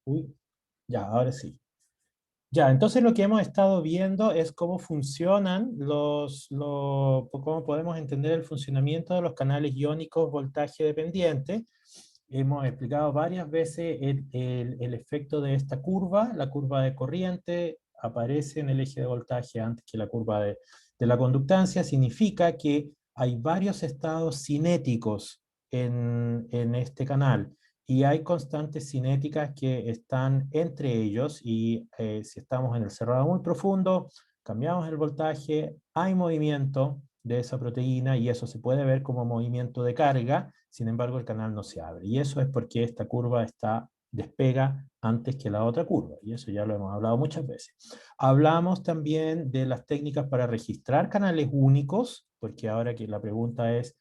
Uy, ya, ahora sí. Ya, entonces lo que hemos estado viendo es cómo funcionan cómo podemos entender el funcionamiento de los canales iónicos voltaje dependiente. Hemos explicado varias veces el efecto de esta curva. La curva de corriente aparece en el eje de voltaje antes que la curva de la conductancia. Significa que hay varios estados cinéticos en este canal y hay constantes cinéticas que están entre ellos y si estamos en el cerrado muy profundo, cambiamos el voltaje, hay movimiento de esa proteína y eso se puede ver como movimiento de carga, sin embargo el canal no se abre. Y eso es porque esta curva despega antes que la otra curva, y eso ya lo hemos hablado muchas veces. Hablamos también de las técnicas para registrar canales únicos, porque ahora que la pregunta es,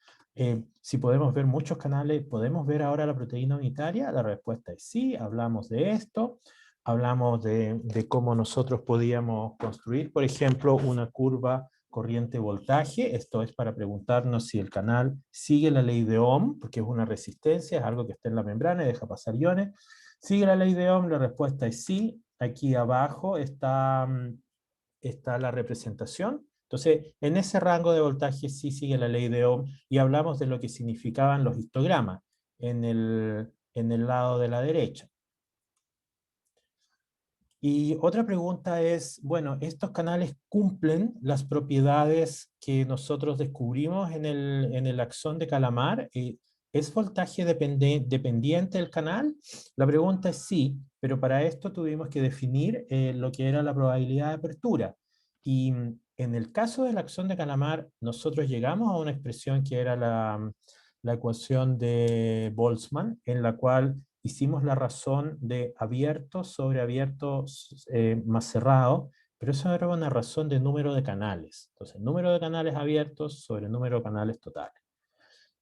si podemos ver muchos canales, ¿podemos ver ahora la proteína unitaria? La respuesta es sí, hablamos de esto. Hablamos de cómo nosotros podíamos construir, por ejemplo, una curva corriente-voltaje. Esto es para preguntarnos si el canal sigue la ley de Ohm, porque es una resistencia, es algo que está en la membrana y deja pasar iones. ¿Sigue la ley de Ohm? La respuesta es sí. Aquí abajo está la representación. Entonces, en ese rango de voltaje sí sigue la ley de Ohm y hablamos de lo que significaban los histogramas en el lado de la derecha. Y otra pregunta es, bueno, ¿estos canales cumplen las propiedades que nosotros descubrimos en el axón de Calamar? ¿Es voltaje dependiente el canal? La pregunta es sí, pero para esto tuvimos que definir lo que era la probabilidad de apertura. Y en el caso del axón de Calamar, nosotros llegamos a una expresión que era la ecuación de Boltzmann, en la cual hicimos la razón de abierto sobre abierto más cerrado, pero eso era una razón de número de canales. Entonces, número de canales abiertos sobre número de canales totales.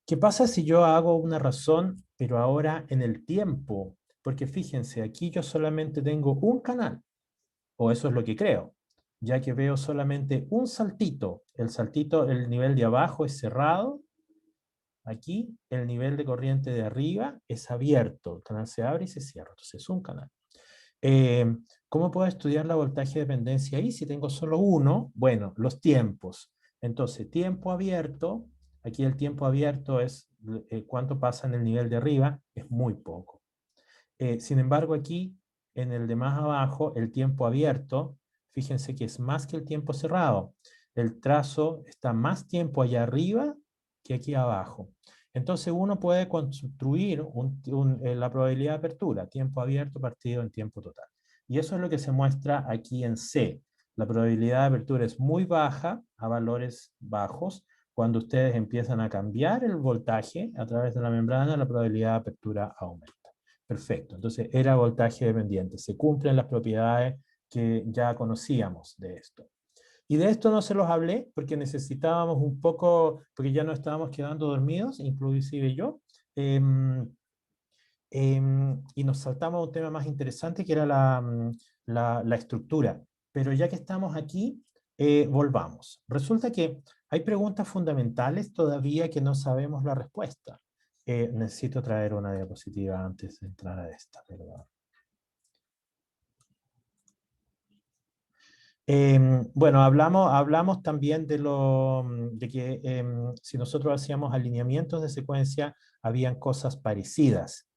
¿Qué pasa si yo hago una razón, pero ahora en el tiempo? Porque fíjense, aquí yo solamente tengo un canal, o eso es lo que creo, ya que veo solamente un saltito. El saltito, el nivel de abajo es cerrado. Aquí el nivel de corriente de arriba es abierto, el canal se abre y se cierra, entonces es un canal. Eh, ¿Cómo puedo estudiar la voltaje dependencia ahí si tengo solo uno? Bueno, los tiempos. Entonces, tiempo abierto, aquí el tiempo abierto es cuánto pasa en el nivel de arriba, es muy poco. Sin embargo, aquí en el de más abajo, el tiempo abierto, fíjense que es más que el tiempo cerrado. El trazo está más tiempo allá arriba que aquí abajo. Entonces uno puede construir la probabilidad de apertura, tiempo abierto partido en tiempo total. Y eso es lo que se muestra aquí en C. La probabilidad de apertura es muy baja, a valores bajos. Cuando ustedes empiezan a cambiar el voltaje a través de la membrana, la probabilidad de apertura aumenta. Perfecto, entonces era voltaje dependiente. Se cumplen las propiedades que ya conocíamos de esto. Y de esto no se los hablé porque necesitábamos un poco, porque ya nos estábamos quedando dormidos, inclusive yo, y nos saltamos a un tema más interesante que era la estructura. Pero ya que estamos aquí, volvamos. Resulta que hay preguntas fundamentales todavía que no sabemos la respuesta. Necesito traer una diapositiva antes de entrar a esta, perdón. Bueno, hablamos también de que si nosotros hacíamos alineamientos de secuencia, habían cosas parecidas.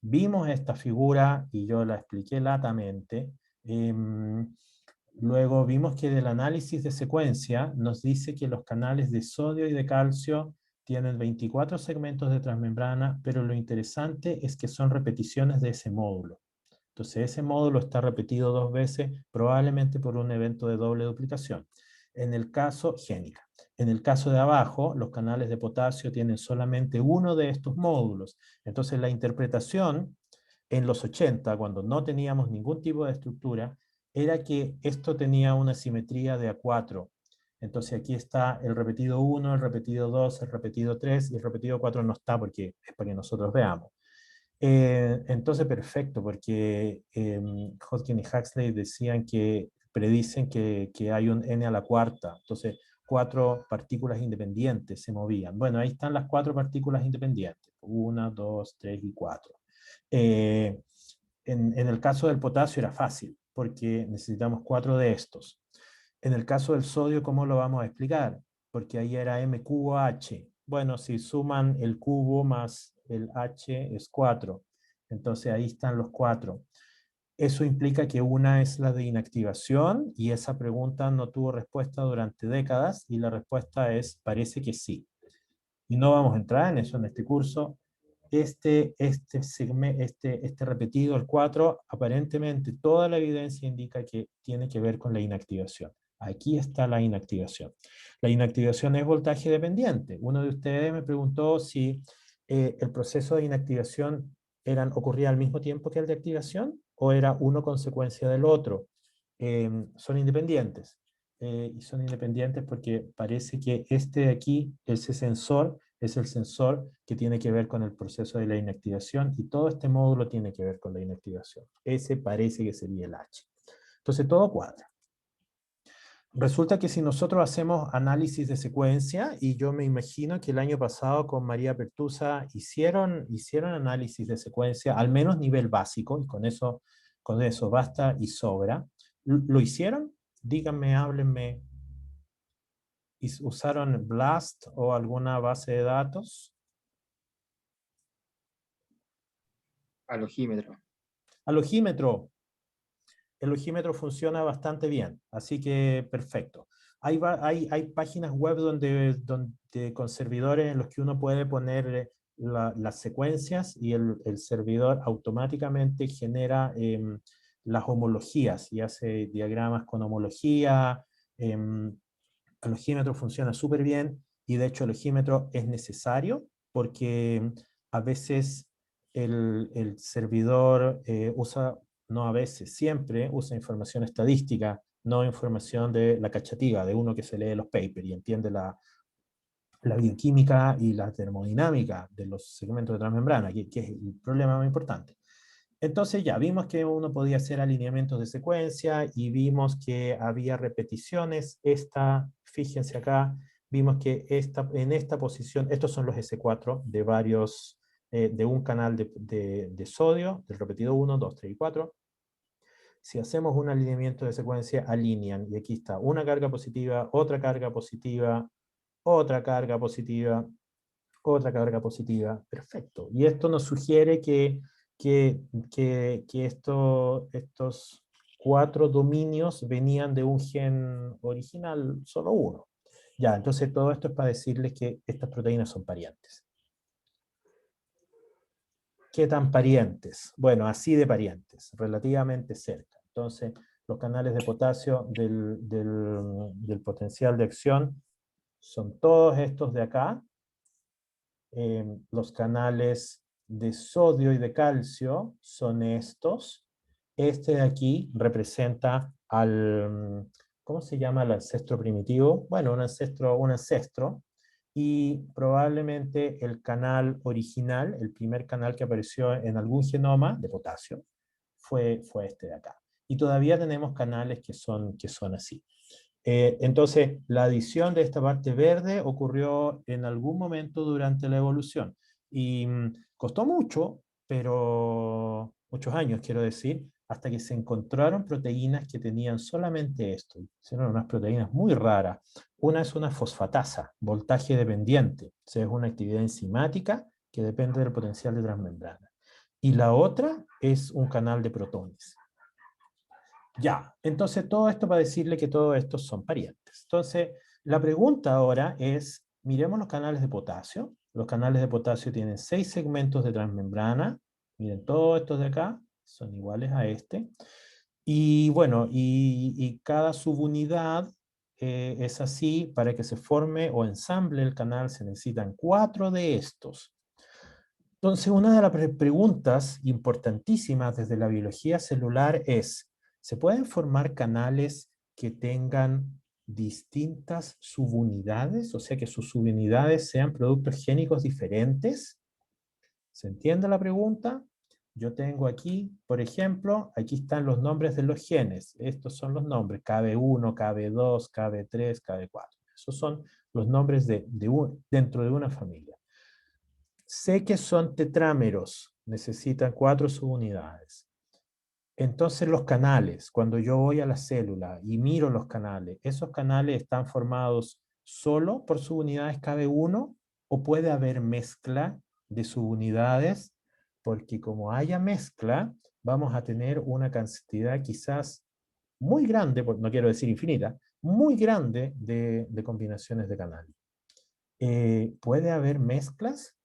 Vimos esta figura y yo la expliqué latamente. Luego vimos que del análisis de secuencia nos dice que los canales de sodio y de calcio tienen 24 segmentos de transmembrana, pero lo interesante es que son repeticiones de ese módulo. Entonces ese módulo está repetido 2 veces, probablemente por un evento de doble duplicación. En el caso génica. En el caso de abajo, los canales de potasio tienen solamente uno de estos módulos. Entonces la interpretación en los 80, cuando no teníamos ningún tipo de estructura, era que esto tenía una simetría de A4. Entonces aquí está el repetido 1, el repetido 2, el repetido 3 y el repetido 4 no está porque es para que nosotros veamos. Entonces, perfecto, porque Hodgkin y Huxley decían que predicen que hay un n a la cuarta, entonces 4 partículas independientes se movían. Bueno, ahí están las 4 partículas independientes, 1, 2, 3 y 4. En el caso del potasio era fácil, porque necesitamos 4 de estos. En el caso del sodio, ¿cómo lo vamos a explicar? Porque ahí era M cubo H. Bueno, si suman el cubo más el H es 4. Entonces ahí están los 4. Eso implica que una es la de inactivación y esa pregunta no tuvo respuesta durante décadas y la respuesta es parece que sí. Y no vamos a entrar en eso en este curso. Este repetido, el 4, aparentemente toda la evidencia indica que tiene que ver con la inactivación. Aquí está la inactivación. La inactivación es voltaje dependiente. Uno de ustedes me preguntó si el proceso de inactivación ocurría al mismo tiempo que el de activación o era uno consecuencia del otro. Son independientes. Y son independientes porque parece que este de aquí, ese sensor, es el sensor que tiene que ver con el proceso de la inactivación y todo este módulo tiene que ver con la inactivación. Ese parece que sería el H. Entonces todo cuadra. Resulta que si nosotros hacemos análisis de secuencia, y yo me imagino que el año pasado con María Pertusa hicieron análisis de secuencia, al menos nivel básico, y con eso basta y sobra. ¿Lo hicieron? Díganme, háblenme. ¿Usaron BLAST o alguna base de datos? Alogímetro. Alogímetro. El logímetro funciona bastante bien, así que perfecto. Hay páginas web con servidores en los que uno puede poner las secuencias y el servidor automáticamente genera las homologías y hace diagramas con homología. El logímetro funciona súper bien y de hecho el logímetro es necesario porque a veces el servidor usa, no a veces, siempre usa información estadística, no información de la cachativa, de uno que se lee los papers y entiende la bioquímica y la termodinámica de los segmentos de transmembrana, que es el problema más importante. Entonces ya vimos que uno podía hacer alineamientos de secuencia y vimos que había repeticiones. Fíjense acá, vimos que en esta posición, estos son los S4 de varios, de un canal de sodio, del repetido 1, 2, 3 y 4. Si hacemos un alineamiento de secuencia, alinean, y aquí está una carga positiva, otra carga positiva, otra carga positiva, otra carga positiva, perfecto. Y esto nos sugiere que estos 4 dominios venían de un gen original, solo uno. Ya, entonces todo esto es para decirles que estas proteínas son parientes. ¿Qué tan parientes? Bueno, así de parientes, relativamente cerca. Entonces, los canales de potasio del potencial de acción son todos estos de acá. Los canales de sodio y de calcio son estos. Este de aquí representa ¿cómo se llama el ancestro primitivo? Bueno, un ancestro, y probablemente el canal original, el primer canal que apareció en algún genoma de potasio, fue este de acá. Y todavía tenemos canales que son así. Entonces, la adición de esta parte verde ocurrió en algún momento durante la evolución. Y costó mucho, pero muchos años, quiero decir, hasta que se encontraron proteínas que tenían solamente esto. Eran unas proteínas muy raras. Una es una fosfatasa, voltaje dependiente. O sea, es una actividad enzimática que depende del potencial de transmembrana. Y la otra es un canal de protones. Ya, entonces todo esto para decirle que todos estos son parientes. Entonces, la pregunta ahora es, miremos los canales de potasio. Los canales de potasio tienen 6 segmentos de transmembrana. Miren, todos estos de acá son iguales a este. Y bueno, y cada subunidad es así. Para que se forme o ensamble el canal se necesitan 4 de estos. Entonces, una de las preguntas importantísimas desde la biología celular es, ¿se pueden formar canales que tengan distintas subunidades? O sea, que sus subunidades sean productos génicos diferentes. ¿Se entiende la pregunta? Yo tengo aquí, por ejemplo, aquí están los nombres de los genes. Estos son los nombres, KB1, KB2, KB3, KB4. Esos son los nombres dentro de una familia. Sé que son tetrámeros, necesitan 4 subunidades. Entonces los canales, cuando yo voy a la célula y miro los canales, ¿esos canales están formados solo por subunidades KB1 o puede haber mezcla de subunidades? Porque como haya mezcla, vamos a tener una cantidad quizás muy grande, no quiero decir infinita, muy grande de combinaciones de canales. ¿Puede haber mezclas?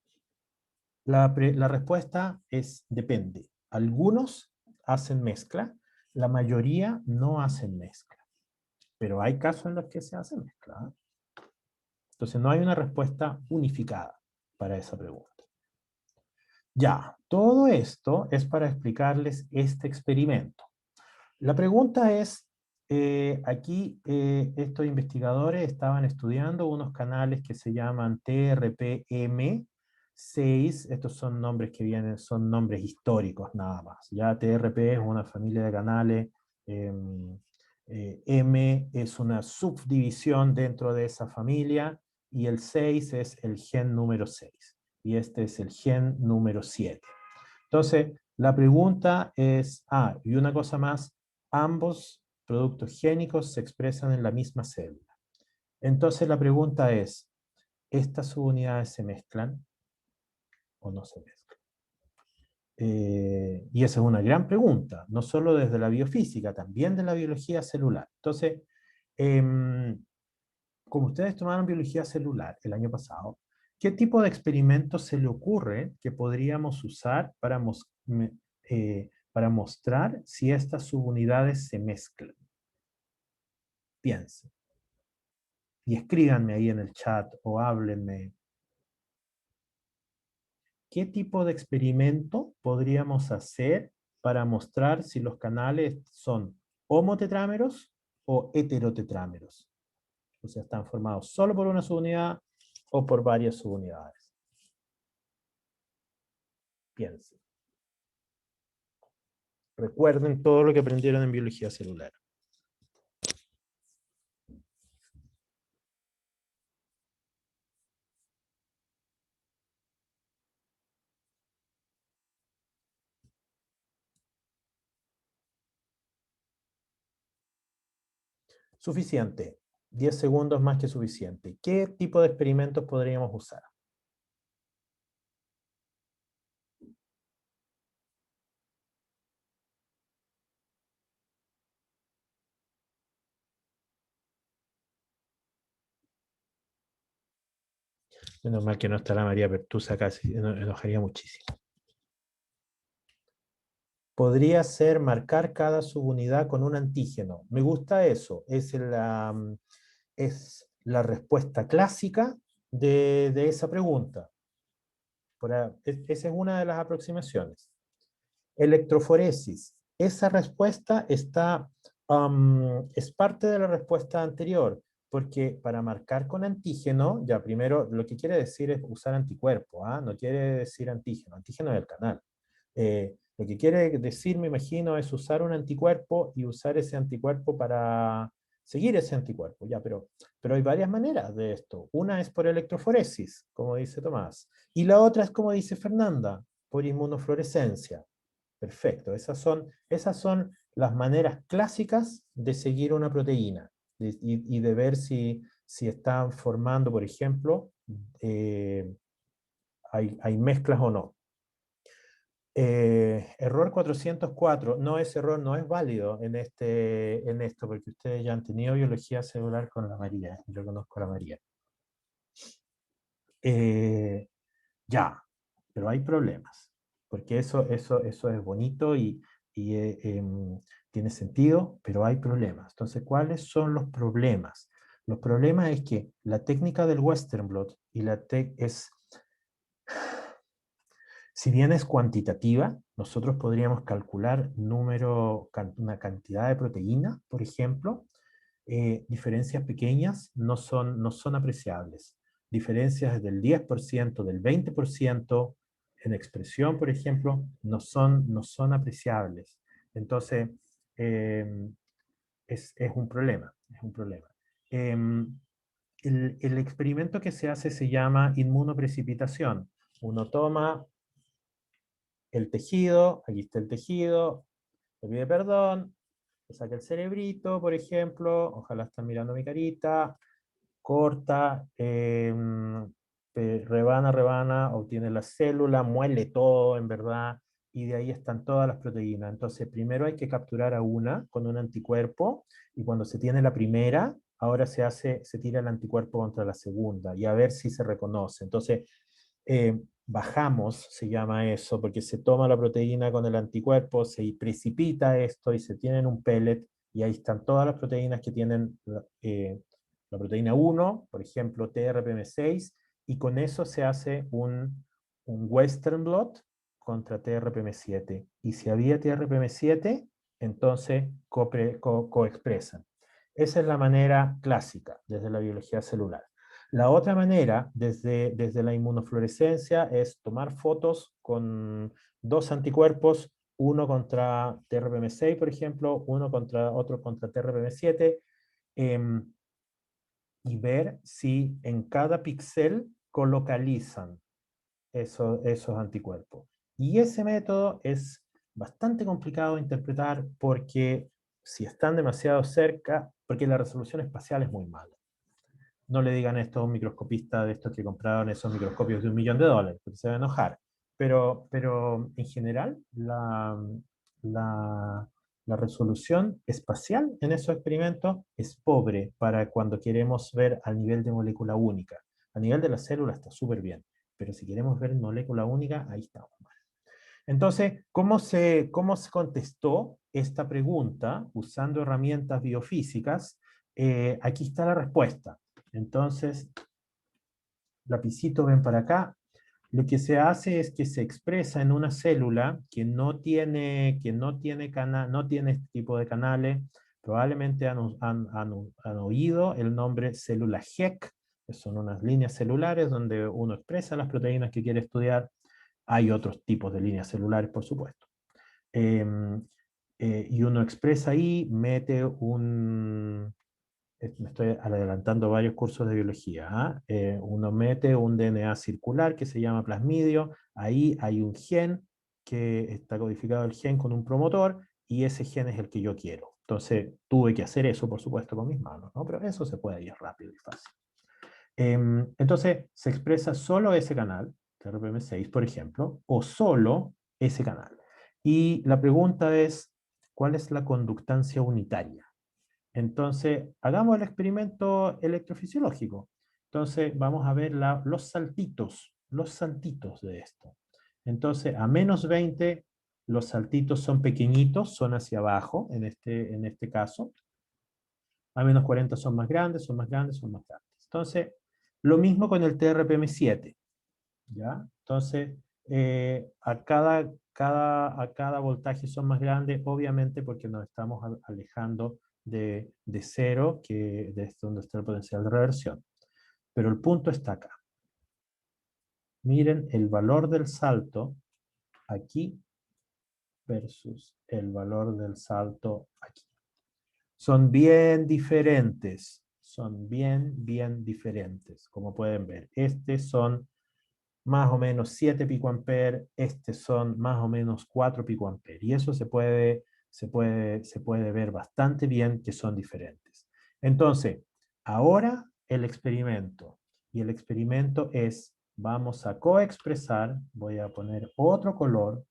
La respuesta es depende. Algunos hacen mezcla, la mayoría no hacen mezcla, pero hay casos en los que se hace mezcla, ¿eh? Entonces no hay una respuesta unificada para esa pregunta. Ya, todo esto es para explicarles este experimento. La pregunta es, aquí estos investigadores estaban estudiando unos canales que se llaman TRPM6, estos son nombres que vienen, son nombres históricos nada más. Ya TRP es una familia de canales, M es una subdivisión dentro de esa familia y el 6 es el gen número 6 y este es el gen número 7. Entonces, la pregunta es, y una cosa más, ambos productos génicos se expresan en la misma célula. Entonces la pregunta es, ¿estas subunidades se mezclan o no se mezclan? Y esa es una gran pregunta, no solo desde la biofísica, también de la biología celular. Entonces, como ustedes tomaron biología celular el año pasado, ¿qué tipo de experimentos se le ocurre que podríamos usar para mostrar si estas subunidades se mezclan? Piensen. Y escríbanme ahí en el chat o háblenme. ¿Qué tipo de experimento podríamos hacer para mostrar si los canales son homotetrámeros o heterotetrámeros? O sea, están formados solo por una subunidad o por varias subunidades. Piensen. Recuerden todo lo que aprendieron en biología celular. Suficiente. 10 segundos más que suficiente. ¿Qué tipo de experimentos podríamos usar? Menos mal que no está la María Pertusa casi, enojaría muchísimo. Podría ser marcar cada subunidad con un antígeno. Me gusta eso. Es la respuesta clásica de esa pregunta. Esa es una de las aproximaciones. Electroforesis. Esa respuesta es parte de la respuesta anterior, porque para marcar con antígeno, ya primero lo que quiere decir es usar anticuerpo, no quiere decir antígeno, antígeno del canal. Lo que quiere decir, me imagino, es usar un anticuerpo y usar ese anticuerpo para seguir ese anticuerpo, ya, pero hay varias maneras de esto. Una es por electroforesis, como dice Tomás, y la otra es como dice Fernanda, por inmunofluorescencia. Perfecto, esas son las maneras clásicas de seguir una proteína y de ver si están formando, por ejemplo, hay mezclas o no. Error 404, no es error, no es válido en esto, porque ustedes ya han tenido biología celular con la María, yo conozco a la María. Ya, pero hay problemas, porque eso es bonito y tiene sentido, pero hay problemas. Entonces, ¿cuáles son los problemas? Los problemas es que la técnica del Western blot y si bien es cuantitativa, nosotros podríamos calcular una cantidad de proteína, por ejemplo, diferencias pequeñas no son apreciables. Diferencias del 10%, del 20% en expresión, por ejemplo, no son apreciables. Entonces, es un problema, es un problema. El experimento que se hace se llama inmunoprecipitación. Uno toma el tejido, aquí está el tejido, Le pide perdón, le saca el cerebrito, por ejemplo, ojalá están mirando mi carita, corta, rebana, rebana, obtiene la célula, muele todo, en verdad, y de ahí están todas las proteínas. Entonces, primero hay que capturar a una con un anticuerpo, y cuando se tiene la primera, ahora se tira el anticuerpo contra la segunda, y a ver si se reconoce. Entonces, bajamos, se llama eso, porque se toma la proteína con el anticuerpo, se precipita esto y se tiene en un pellet, y ahí están todas las proteínas que tienen la proteína 1, por ejemplo, TRPM6, y con eso se hace un Western blot contra TRPM7. Y si había TRPM7, entonces coexpresan. Esa es la manera clásica desde la biología celular. La otra manera, desde la inmunofluorescencia, es tomar fotos con dos anticuerpos, uno contra TRPM6, por ejemplo, otro contra TRPM7, eh, y ver si en cada píxel colocalizan esos anticuerpos. Y ese método es bastante complicado de interpretar porque si están demasiado cerca, porque la resolución espacial es muy mala. No le digan esto a un microscopista de estos que compraron esos microscopios de $1.000.000, porque se va a enojar. Pero en general, la, la resolución espacial en esos experimentos es pobre para cuando queremos ver al nivel de molécula única. A nivel de la célula está súper bien, pero si queremos ver molécula única, ahí estamos mal. Entonces, cómo se contestó esta pregunta usando herramientas biofísicas? Aquí está la respuesta. Entonces, lapicito, ven para acá. Lo que se hace es que se expresa en una célula no tiene este tipo de canales. Probablemente han oído el nombre célula HEC, que son unas líneas celulares donde uno expresa las proteínas que quiere estudiar. Hay otros tipos de líneas celulares, por supuesto. Y uno expresa ahí, me estoy adelantando varios cursos de biología. Uno mete un DNA circular que se llama plasmidio, ahí hay un gen que está codificado el gen con un promotor, y ese gen es el que yo quiero. Entonces tuve que hacer eso, por supuesto, con mis manos, ¿no? Pero eso se puede ir rápido y fácil. Entonces se expresa solo ese canal, TRPM6, por ejemplo, o solo ese canal. Y la pregunta es, ¿cuál es la conductancia unitaria? Entonces, hagamos el experimento electrofisiológico. Entonces, vamos a ver los saltitos de esto. Entonces, a -20, los saltitos son pequeñitos, son hacia abajo, en este caso. A -40 son más grandes, son más grandes, son más grandes. Entonces, lo mismo con el TRPM7. ¿Ya? Entonces, a cada voltaje son más grandes, obviamente porque nos estamos alejando de cero, que es donde está el potencial de reversión. Pero el punto está acá. Miren el valor del salto aquí versus el valor del salto aquí. Son bien diferentes, bien diferentes, como pueden ver. Son más o menos 7 picoamperes, son más o menos 4 picoamperes. Y eso se puede ver bastante bien que son diferentes. Entonces, ahora el experimento. Y el experimento es, vamos a coexpresar, voy a poner otro color,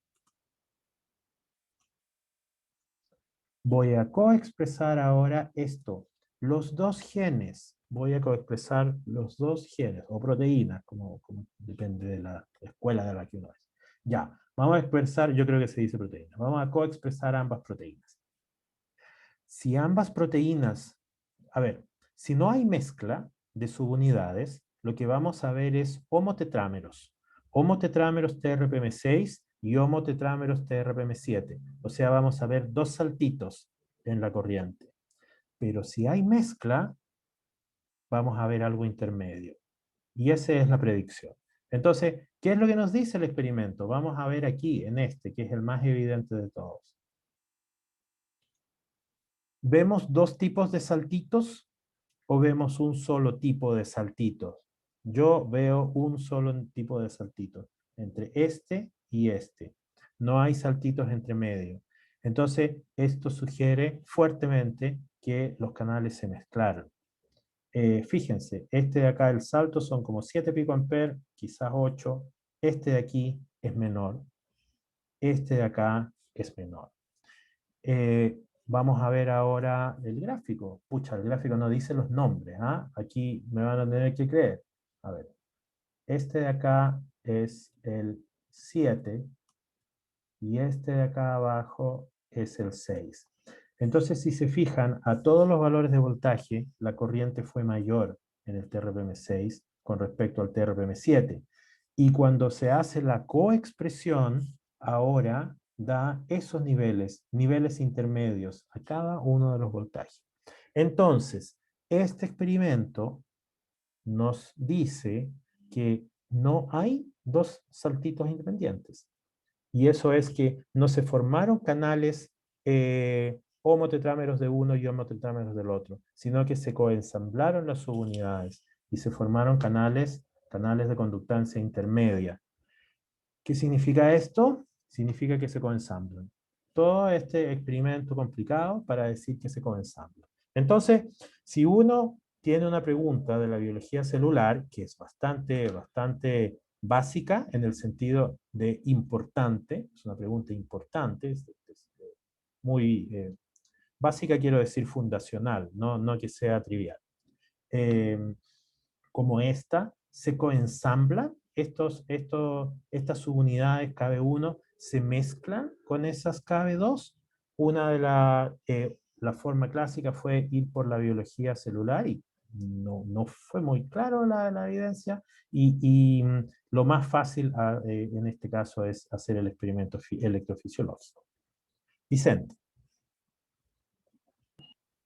voy a coexpresar ahora esto, los dos genes. Voy a coexpresar los dos genes, o proteínas, como depende de la escuela de la que uno es. Ya, vamos a expresar, yo creo que se dice proteína. Vamos a coexpresar ambas proteínas. Si ambas proteínas, a ver, si no hay mezcla de subunidades, lo que vamos a ver es homotetrámeros. Homotetrámeros TRPM6 y homotetrámeros TRPM7. O sea, vamos a ver dos saltitos en la corriente. Pero si hay mezcla, vamos a ver algo intermedio. Y esa es la predicción. Entonces, ¿qué es lo que nos dice el experimento? Vamos a ver aquí, en este, que es el más evidente de todos. ¿Vemos dos tipos de saltitos o vemos un solo tipo de saltitos? Yo veo un solo tipo de saltitos entre este y este. No hay saltitos entre medio. Entonces, esto sugiere fuertemente que los canales se mezclaron. Fíjense, este de acá, el salto son como 7 picoamperes, quizás 8. Este de aquí es menor. Este de acá es menor. Vamos a ver ahora el gráfico. Pucha, el gráfico no dice los nombres. ¿Ah? Aquí me van a tener que creer. A ver, este de acá es el 7 y este de acá abajo es el 6. Entonces, si se fijan, a todos los valores de voltaje, la corriente fue mayor en el TRPM6 con respecto al TRPM7. Y cuando se hace la coexpresión, ahora da esos niveles, niveles intermedios a cada uno de los voltajes. Entonces, este experimento nos dice que no hay dos saltitos independientes. Y eso es que no se formaron canales homotetrámeros de uno y homotetrámeros del otro, sino que se coensamblaron las subunidades y se formaron canales de conductancia intermedia. ¿Qué significa esto? Significa que se coensamblan. Todo este experimento complicado para decir que se coensamblan. Entonces, si uno tiene una pregunta de la biología celular, que es bastante básica en el sentido de importante, es una pregunta importante, muy básica, quiero decir fundacional, no que sea trivial. Eh, Como esta, se coensamblan estas subunidades KB1, se mezclan con esas KB2. Una de la forma clásica fue ir por la biología celular y no fue muy claro la evidencia y lo más fácil en este caso es hacer el experimento electrofisiológico. Vicente.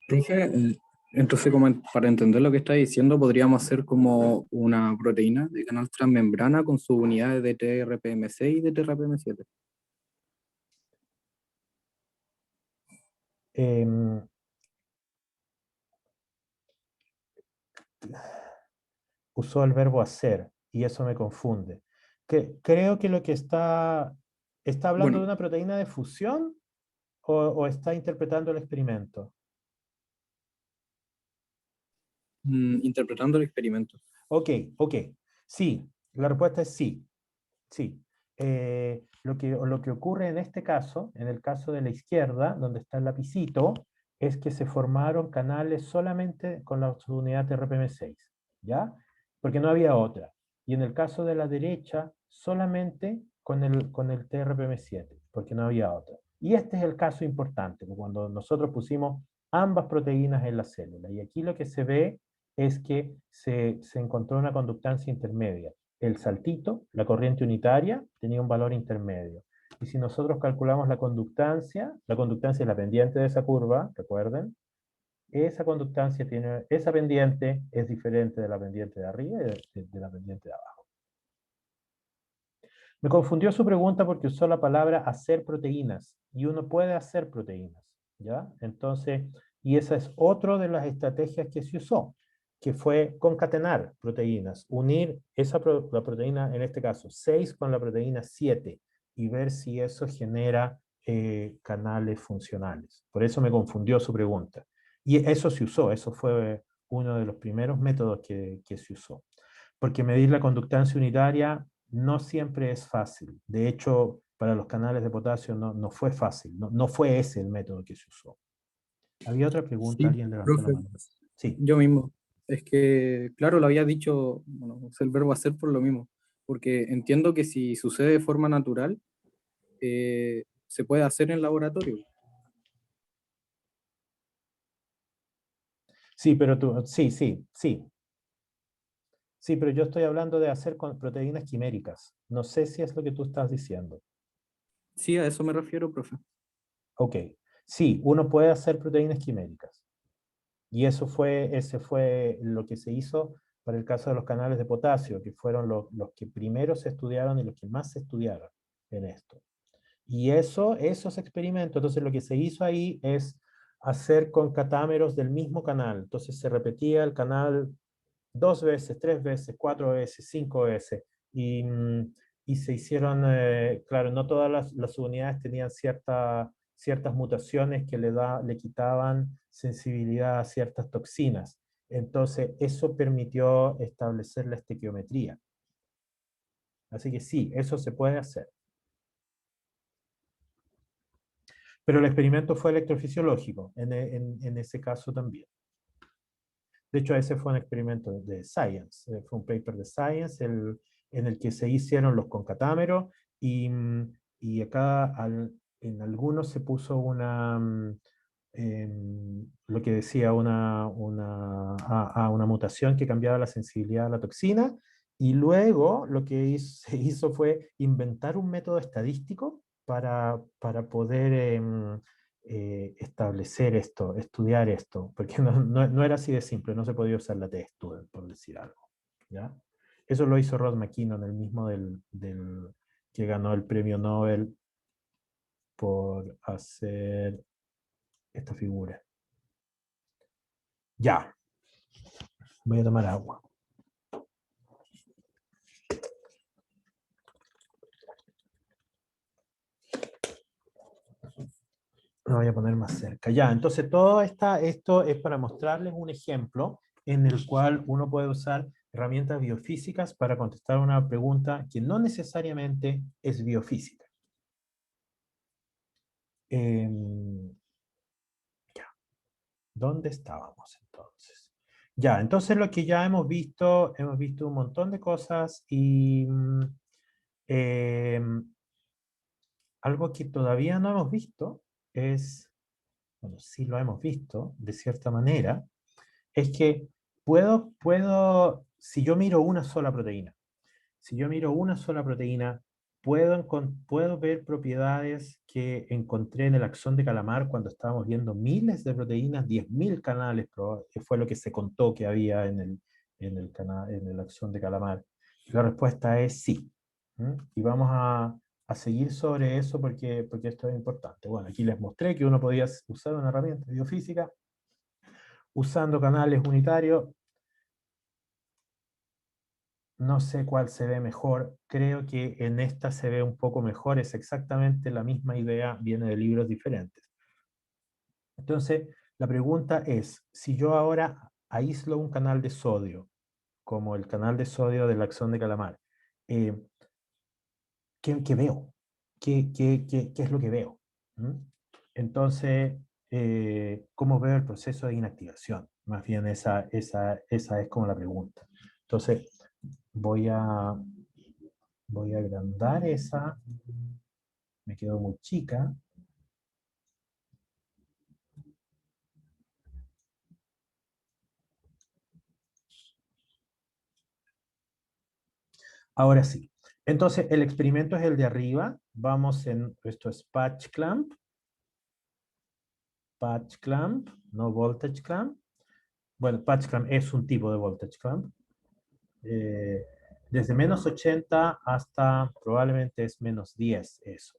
Profe, entonces como para entender lo que está diciendo, podríamos hacer como una proteína de canal transmembrana con sus unidades de TRPM6 y de TRPM7. em, Usó el verbo hacer y eso me confunde. Creo que lo que está hablando de Bueno, una proteína de fusión o está interpretando el experimento. interpretando el experimento. Ok. Sí, la respuesta es sí. Sí. Lo que ocurre en este caso, en el caso de la izquierda, donde está el lapicito, es que se formaron canales solamente con la unidad TRPM6, ¿ya? Porque no había otra. Y en el caso de la derecha, solamente con el TRPM7, porque no había otra. Y este es el caso importante, cuando nosotros pusimos ambas proteínas en la célula. Y aquí lo que se ve es que se encontró una conductancia intermedia. El saltito, la corriente unitaria, tenía un valor intermedio. Y si nosotros calculamos la conductancia es la pendiente de esa curva, recuerden, esa pendiente es diferente de la pendiente de arriba y de la pendiente de abajo. Me confundió su pregunta porque usó la palabra hacer proteínas, y uno puede hacer proteínas, ¿ya? Entonces, y esa es otra de las estrategias que se usó, que fue concatenar proteínas, unir la proteína, en este caso, 6 con la proteína 7, y ver si eso genera canales funcionales. Por eso me confundió su pregunta. Y eso se usó, eso fue uno de los primeros métodos que se usó. Porque medir la conductancia unitaria no siempre es fácil. De hecho, para los canales de potasio no fue fácil, no fue ese el método que se usó. ¿Había otra pregunta? Sí, ¿Alguien levantó la profe, mano? Sí. yo mismo. Es que, claro, lo había dicho, bueno, es el verbo hacer por lo mismo, porque entiendo que si sucede de forma natural, se puede hacer en laboratorio. Sí, pero sí. Sí, pero yo estoy hablando de hacer con proteínas quiméricas. No sé si es lo que tú estás diciendo. Sí, a eso me refiero, profe. Ok. Sí, uno puede hacer proteínas quiméricas. Y ese fue lo que se hizo para el caso de los canales de potasio, que fueron los que primero se estudiaron y los que más se estudiaron en esto. Y esos experimentos, entonces lo que se hizo ahí es hacer con catámeros del mismo canal. Entonces se repetía el canal 2 veces, 3 veces, 4 veces, 5 veces. Y se hicieron, claro, no todas las unidades tenían ciertas mutaciones que le quitaban sensibilidad a ciertas toxinas. Entonces, eso permitió establecer la estequiometría. Así que sí, eso se puede hacer. Pero el experimento fue electrofisiológico, en ese caso también. De hecho, ese fue un experimento de Science, fue un paper de Science en el que se hicieron los concatámeros y acá en algunos se puso lo que decía una mutación que cambiaba la sensibilidad a la toxina, y luego lo que se hizo fue inventar un método estadístico para poder establecer esto, estudiar esto, porque no era así de simple, no se podía usar la t-student, por decir algo. ¿Ya? Eso lo hizo Rod McKinnon, el mismo que ganó el premio Nobel por hacer esta figura. Ya, voy a tomar agua. Me voy a poner más cerca. Ya, entonces esto es para mostrarles un ejemplo en el cual uno puede usar herramientas biofísicas para contestar una pregunta que no necesariamente es biofísica. Ya, ¿dónde estábamos entonces? Ya, entonces lo que ya hemos visto un montón de cosas y algo que todavía no hemos visto es, bueno, sí lo hemos visto de cierta manera, es que si yo miro una sola proteína, puedo ver propiedades que encontré en el axón de Calamar cuando estábamos viendo miles de proteínas, 10.000 canales, que fue lo que se contó que había en el axón de Calamar. La respuesta es sí. Y vamos a seguir sobre eso porque esto es importante. Bueno, aquí les mostré que uno podía usar una herramienta biofísica usando canales unitarios. No sé cuál se ve mejor, creo que en esta se ve un poco mejor, es exactamente la misma idea, viene de libros diferentes. Entonces, la pregunta es, si yo ahora aíslo un canal de sodio, como el canal de sodio del axón de Calamar, eh, ¿qué veo? ¿Qué es lo que veo? ¿Mm? Entonces, ¿cómo veo el proceso de inactivación? Más bien esa es como la pregunta. Entonces, voy a agrandar esa, me quedó muy chica. Ahora sí. Entonces, el experimento es el de arriba. Vamos esto es patch clamp, no voltage clamp. Bueno, patch clamp es un tipo de voltage clamp. Desde menos 80 hasta probablemente es menos 10 eso.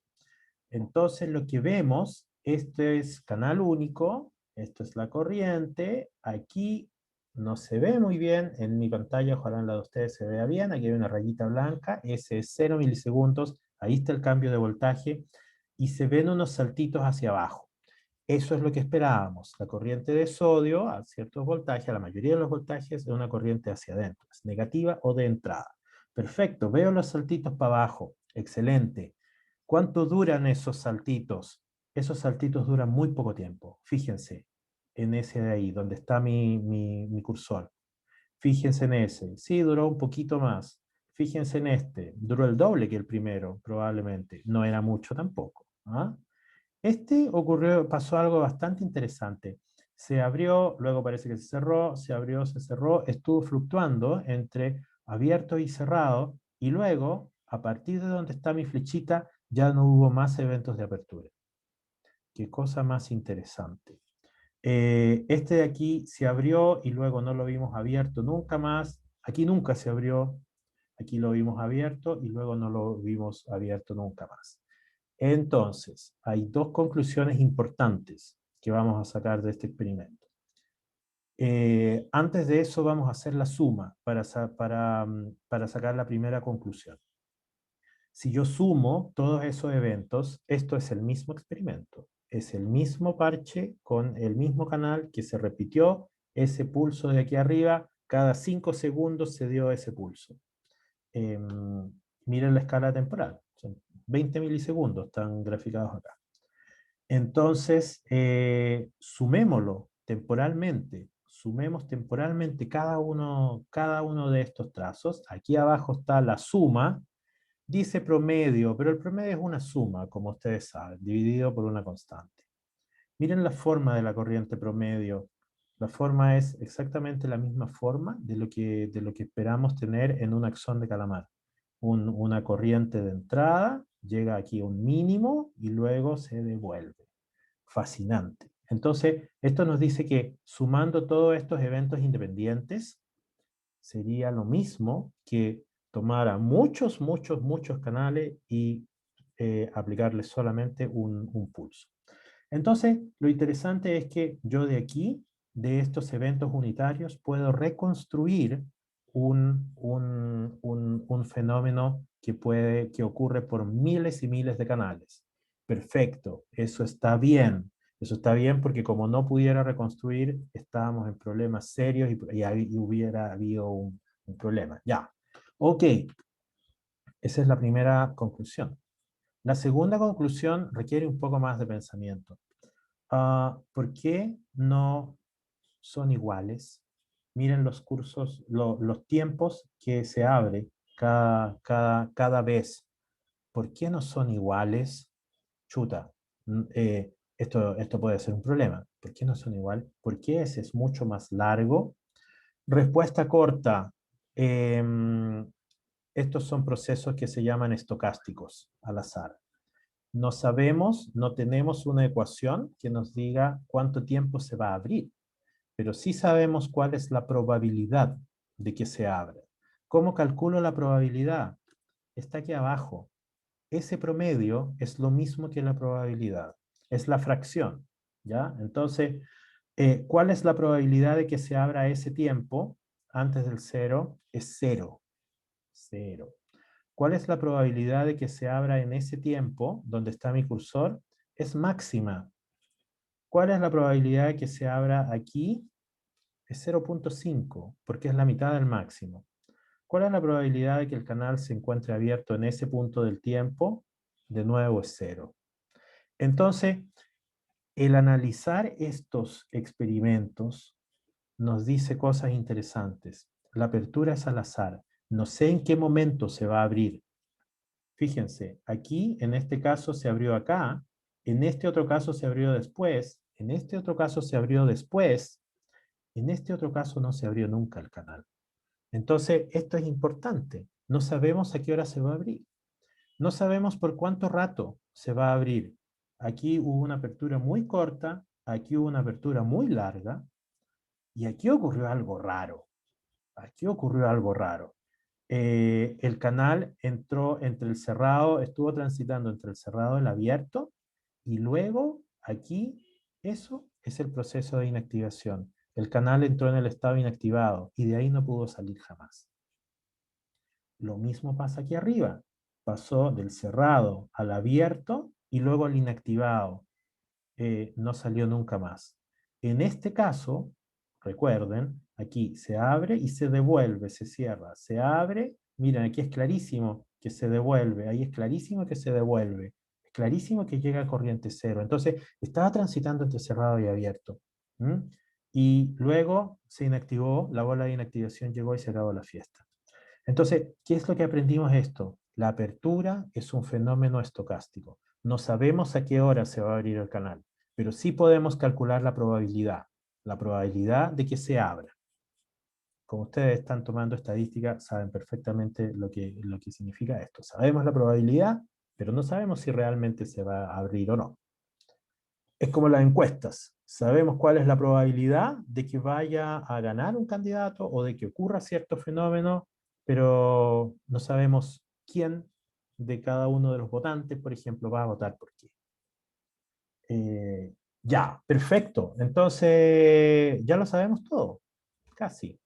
Entonces lo que vemos, este es canal único, esto es la corriente, aquí no se ve muy bien, en mi pantalla, ojalá en la de ustedes se vea bien, aquí hay una rayita blanca, ese es 0 milisegundos, ahí está el cambio de voltaje, y se ven unos saltitos hacia abajo. Eso es lo que esperábamos, la corriente de sodio a ciertos voltajes, a la mayoría de los voltajes, es una corriente hacia adentro, es negativa o de entrada. Perfecto, veo los saltitos para abajo, excelente. ¿Cuánto duran esos saltitos? Esos saltitos duran muy poco tiempo. Fíjense en ese de ahí, donde está mi cursor. Fíjense en ese. Sí, duró un poquito más. Fíjense en este. Duró el doble que el primero, probablemente. No era mucho tampoco. ¿Ah? Pasó algo bastante interesante. Se abrió, luego parece que se cerró, se abrió, se cerró, estuvo fluctuando entre abierto y cerrado, y luego, a partir de donde está mi flechita, ya no hubo más eventos de apertura. Qué cosa más interesante. Este de aquí se abrió y luego no lo vimos abierto nunca más. Aquí nunca se abrió, aquí lo vimos abierto y luego no lo vimos abierto nunca más. Entonces, hay dos conclusiones importantes que vamos a sacar de este experimento. Antes de eso vamos a hacer la suma para sacar la primera conclusión. Si yo sumo todos esos eventos, esto es el mismo experimento. Es el mismo parche con el mismo canal que se repitió ese pulso de aquí arriba. Cada 5 segundos se dio ese pulso. Miren la escala temporal. Son 20 milisegundos, están graficados acá. Entonces, sumémoslo temporalmente. Sumemos temporalmente cada uno de estos trazos. Aquí abajo está la suma. Dice promedio, pero el promedio es una suma, como ustedes saben, dividido por una constante. Miren la forma de la corriente promedio. La forma es exactamente la misma forma de lo que esperamos tener en un axón de calamar. Una corriente de entrada, llega aquí a un mínimo y luego se devuelve. Fascinante. Entonces, esto nos dice que sumando todos estos eventos independientes, sería lo mismo que tomara muchos canales y aplicarles solamente un pulso. Entonces, lo interesante es que yo de aquí, de estos eventos unitarios, puedo reconstruir un fenómeno que ocurre por miles y miles de canales. Perfecto, eso está bien. Eso está bien porque como no pudiera reconstruir, estábamos en problemas serios y hubiera habido un problema. Ya, ok, esa es la primera conclusión. La segunda conclusión requiere un poco más de pensamiento. ¿Por qué no son iguales? Miren los cursos, los tiempos que se abre cada vez. ¿Por qué no son iguales? Chuta, esto puede ser un problema. ¿Por qué no son iguales? ¿Por qué ese es mucho más largo? Respuesta corta. em, Estos son procesos que se llaman estocásticos, al azar. No sabemos, no tenemos una ecuación que nos diga cuánto tiempo se va a abrir, pero sí sabemos cuál es la probabilidad de que se abra. ¿Cómo calculo la probabilidad? Está aquí abajo. Ese promedio es lo mismo que la probabilidad, es la fracción, ¿ya? Entonces, ¿cuál es la probabilidad de que se abra ese tiempo antes del cero? Es cero, cero. ¿Cuál es la probabilidad de que se abra en ese tiempo donde está mi cursor? Es máxima. ¿Cuál es la probabilidad de que se abra aquí? Es 0.5, porque es la mitad del máximo. ¿Cuál es la probabilidad de que el canal se encuentre abierto en ese punto del tiempo? De nuevo es 0. Entonces, el analizar estos experimentos nos dice cosas interesantes. La apertura es al azar. No sé en qué momento se va a abrir. Fíjense, aquí en este caso se abrió acá, en este otro caso se abrió después, en este otro caso se abrió después, en este otro caso no se abrió nunca el canal. Entonces, esto es importante. No sabemos a qué hora se va a abrir. No sabemos por cuánto rato se va a abrir. Aquí hubo una apertura muy corta, aquí hubo una apertura muy larga, y aquí ocurrió algo raro. Aquí ocurrió algo raro. El canal entró entre el cerrado, estuvo transitando entre el cerrado y el abierto, y luego aquí, eso es el proceso de inactivación. El canal entró en el estado inactivado y de ahí no pudo salir jamás. Lo mismo pasa aquí arriba. Pasó del cerrado al abierto y luego al inactivado. No salió nunca más. En este caso, recuerden, aquí se abre y se devuelve, se cierra, se abre, miren, aquí es clarísimo que se devuelve, ahí es clarísimo que se devuelve, es clarísimo que llega a corriente cero. Entonces, estaba transitando entre cerrado y abierto. ¿Mm? Y luego se inactivó, la bola de inactivación llegó y se acabó la fiesta. Entonces, ¿qué es lo que aprendimos esto? La apertura es un fenómeno estocástico. No sabemos a qué hora se va a abrir el canal, pero sí podemos calcular la probabilidad de que se abra. Como ustedes están tomando estadística, saben perfectamente lo que significa esto. Sabemos la probabilidad, pero no sabemos si realmente se va a abrir o no. Es como las encuestas. Sabemos cuál es la probabilidad de que vaya a ganar un candidato o de que ocurra cierto fenómeno, pero no sabemos quién de cada uno de los votantes, por ejemplo, va a votar por qué. Ya, perfecto. Entonces, ya lo sabemos todo, casi.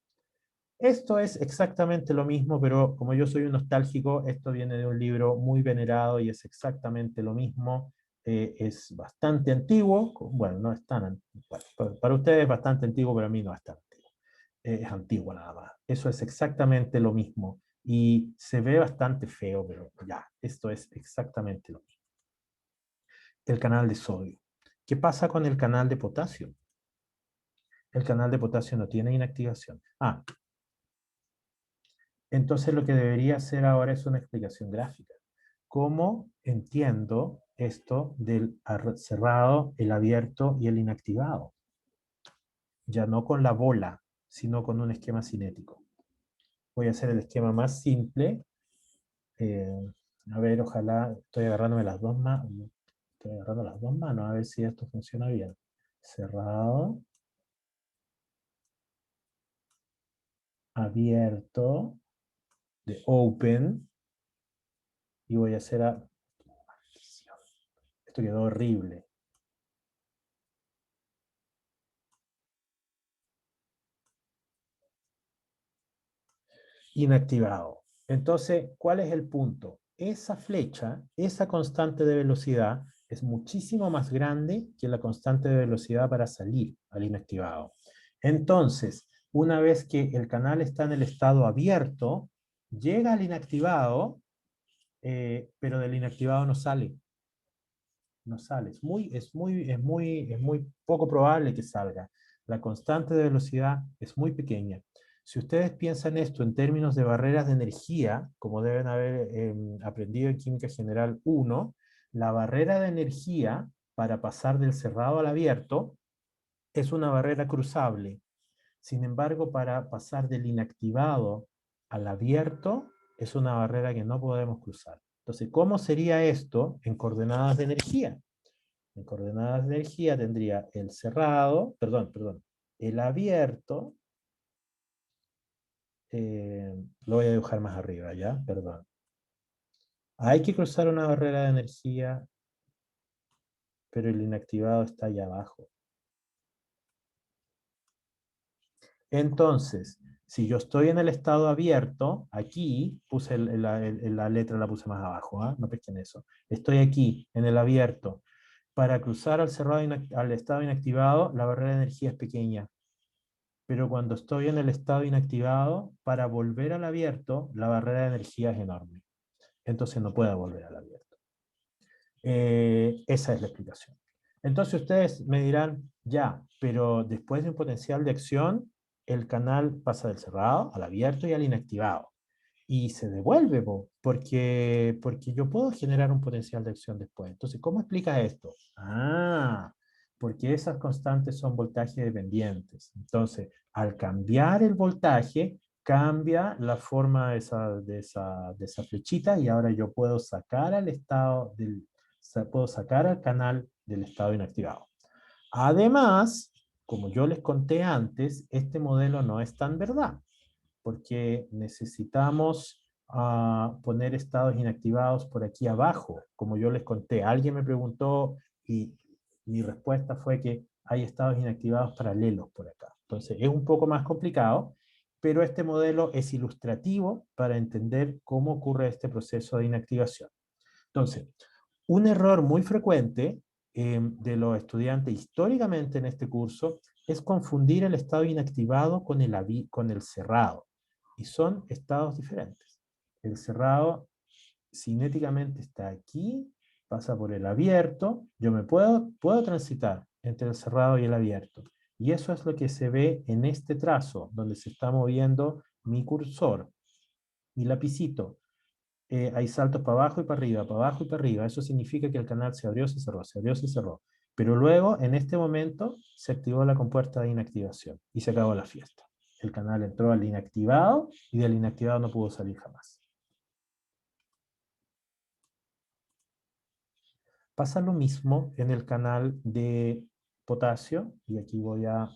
Esto es exactamente lo mismo, pero como yo soy un nostálgico, esto viene de un libro muy venerado y es exactamente lo mismo. es bastante antiguo, bueno, no es tan antiguo, para ustedes es bastante antiguo, pero a mí no es tan antiguo. Es antiguo nada más. Eso es exactamente lo mismo. Y se ve bastante feo, pero ya, esto es exactamente lo mismo. El canal de sodio. ¿Qué pasa con el canal de potasio? El canal de potasio no tiene inactivación. Entonces lo que debería hacer ahora es una explicación gráfica. ¿Cómo entiendo esto del cerrado, el abierto y el inactivado? Ya no con la bola, sino con un esquema cinético. Voy a hacer el esquema más simple. Eh, a ver, ojalá estoy agarrándome las dos manos. Estoy agarrando las dos manos a ver si esto funciona bien. Cerrado, abierto, de open, y voy a hacer a... Esto quedó horrible. Inactivado. Entonces, ¿cuál es el punto? Esa flecha, esa constante de velocidad, es muchísimo más grande que la constante de velocidad para salir al inactivado. Entonces, una vez que el canal está en el estado abierto, llega al inactivado, pero del inactivado no sale. No sale. Es muy poco probable que salga. La constante de velocidad es muy pequeña. Si ustedes piensan esto en términos de barreras de energía, como deben haber aprendido en Química General 1, la barrera de energía para pasar del cerrado al abierto es una barrera cruzable. Sin embargo, para pasar del inactivado al abierto es una barrera que no podemos cruzar. Entonces, ¿cómo sería esto en coordenadas de energía? En coordenadas de energía tendría el cerrado, el abierto, lo voy a dibujar más arriba, ¿ya? Perdón. Hay que cruzar una barrera de energía, pero el inactivado está allá abajo. Entonces, si yo estoy en el estado abierto, aquí puse la letra, la puse más abajo, ¿ah? No pesquen eso. Estoy aquí, en el abierto. Para cruzar al cerrado al estado inactivado, la barrera de energía es pequeña. Pero cuando estoy en el estado inactivado, para volver al abierto, la barrera de energía es enorme. Entonces no puedo volver al abierto. Esa es la explicación. Entonces ustedes me dirán, ya, pero después de un potencial de acción, el canal pasa del cerrado al abierto y al inactivado. Y se devuelve, porque yo puedo generar un potencial de acción después. Entonces, ¿cómo explicas esto? Porque esas constantes son voltaje dependientes. Entonces, al cambiar el voltaje, cambia la forma de esa flechita y ahora yo puedo sacar puedo sacar al canal del estado inactivado. Además, como yo les conté antes, este modelo no es tan verdad, porque necesitamos poner estados inactivados por aquí abajo. Como yo les conté, alguien me preguntó y mi respuesta fue que hay estados inactivados paralelos por acá. Entonces es un poco más complicado, pero este modelo es ilustrativo para entender cómo ocurre este proceso de inactivación. Entonces, un error muy frecuente de los estudiantes históricamente en este curso es confundir el estado inactivado con el cerrado. Y son estados diferentes. El cerrado cinéticamente está aquí, pasa por el abierto, yo puedo transitar entre el cerrado y el abierto. Y eso es lo que se ve en este trazo, donde se está moviendo mi cursor, mi lapicito. Hay saltos para abajo y para arriba, para abajo y para arriba. Eso significa que el canal se abrió, se cerró, se abrió, se cerró. Pero luego, en este momento, se activó la compuerta de inactivación y se acabó la fiesta. El canal entró al inactivado y del inactivado no pudo salir jamás. Pasa lo mismo en el canal de potasio, y aquí voy a,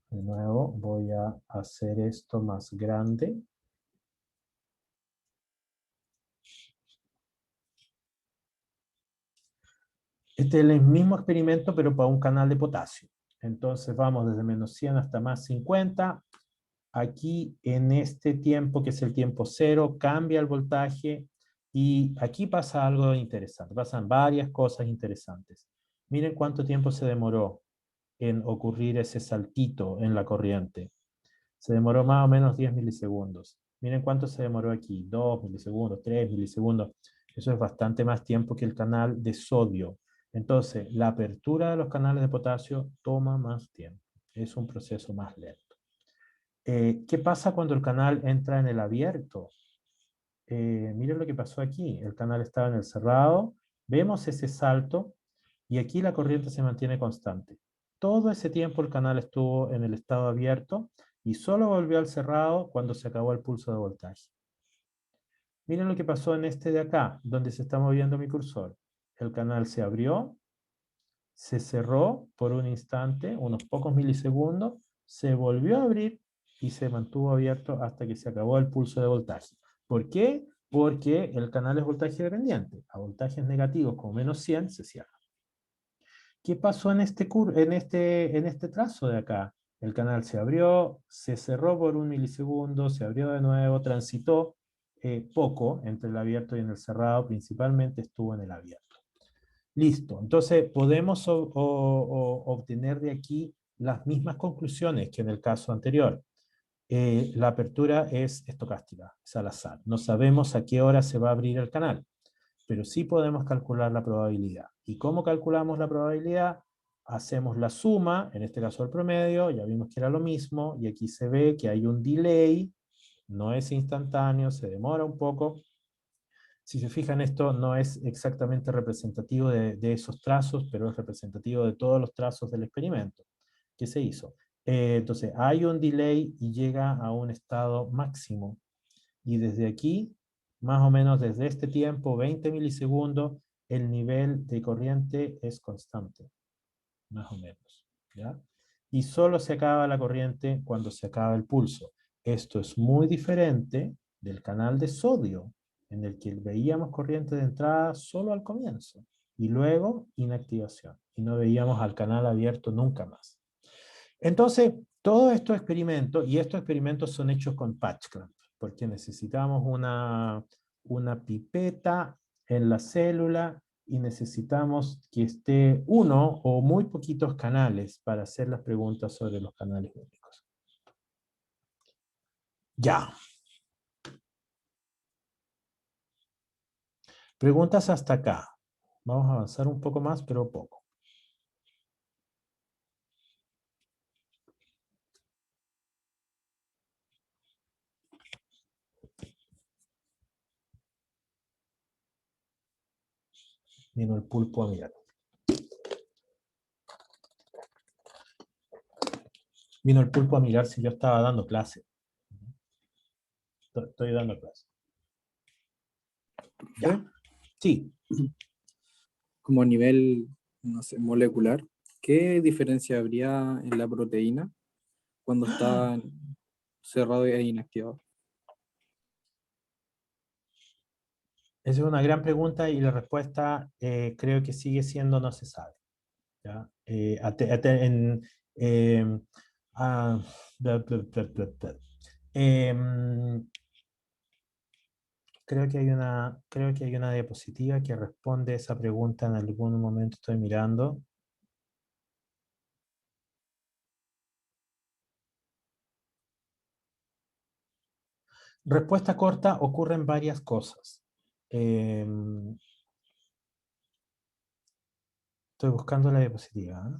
de nuevo, voy a hacer esto más grande. Este es el mismo experimento, pero para un canal de potasio. Entonces vamos desde menos 100 hasta más 50. Aquí en este tiempo, que es el tiempo cero, cambia el voltaje. Y aquí pasa algo interesante, pasan varias cosas interesantes. Miren cuánto tiempo se demoró en ocurrir ese saltito en la corriente. Se demoró más o menos 10 milisegundos. Miren cuánto se demoró aquí, 2 milisegundos, 3 milisegundos. Eso es bastante más tiempo que el canal de sodio. Entonces, la apertura de los canales de potasio toma más tiempo. Es un proceso más lento. ¿Qué pasa cuando el canal entra en el abierto? Miren lo que pasó aquí. El canal estaba en el cerrado. Vemos ese salto y aquí la corriente se mantiene constante. Todo ese tiempo el canal estuvo en el estado abierto y solo volvió al cerrado cuando se acabó el pulso de voltaje. Miren lo que pasó en este de acá, donde se está moviendo mi cursor. El canal se abrió, se cerró por un instante, unos pocos milisegundos, se volvió a abrir y se mantuvo abierto hasta que se acabó el pulso de voltaje. ¿Por qué? Porque el canal es voltaje dependiente. A voltajes negativos como menos 100 se cierra. ¿Qué pasó en este trazo de acá? El canal se abrió, se cerró por un milisegundo, se abrió de nuevo, transitó poco entre el abierto y en el cerrado, principalmente estuvo en el abierto. Listo, entonces podemos obtener de aquí las mismas conclusiones que en el caso anterior. La apertura es estocástica, es al azar. No sabemos a qué hora se va a abrir el canal, pero sí podemos calcular la probabilidad. ¿Y cómo calculamos la probabilidad? Hacemos la suma, en este caso el promedio, ya vimos que era lo mismo, y aquí se ve que hay un delay, no es instantáneo, se demora un poco. Si se fijan, esto no es exactamente representativo de esos trazos, pero es representativo de todos los trazos del experimento que se hizo. Entonces, hay un delay y llega a un estado máximo. Y desde aquí, más o menos desde este tiempo, 20 milisegundos, el nivel de corriente es constante, más o menos. ¿Ya? Y solo se acaba la corriente cuando se acaba el pulso. Esto es muy diferente del canal de sodio, en el que veíamos corriente de entrada solo al comienzo, y luego inactivación, y no veíamos al canal abierto nunca más. Entonces, todos estos experimentos, y estos experimentos son hechos con patch clamp, porque necesitamos una pipeta en la célula y necesitamos que esté uno o muy poquitos canales para hacer las preguntas sobre los canales únicos. Ya. Preguntas hasta acá. Vamos a avanzar un poco más, pero poco. Vino el pulpo a mirar. Vino el pulpo a mirar si yo estaba dando clase. Estoy dando clase. Ya. Sí. Como a nivel, no sé, molecular, ¿qué diferencia habría en la proteína cuando está cerrado e inactivado? Esa es una gran pregunta y la respuesta creo que sigue siendo no se sabe. ¿Ya? Em, ah, bla, bla, bla, bla, bla. Creo que hay una diapositiva que responde esa pregunta en algún momento, estoy mirando. Respuesta corta, ocurren varias cosas. Estoy buscando la diapositiva. ¿Eh?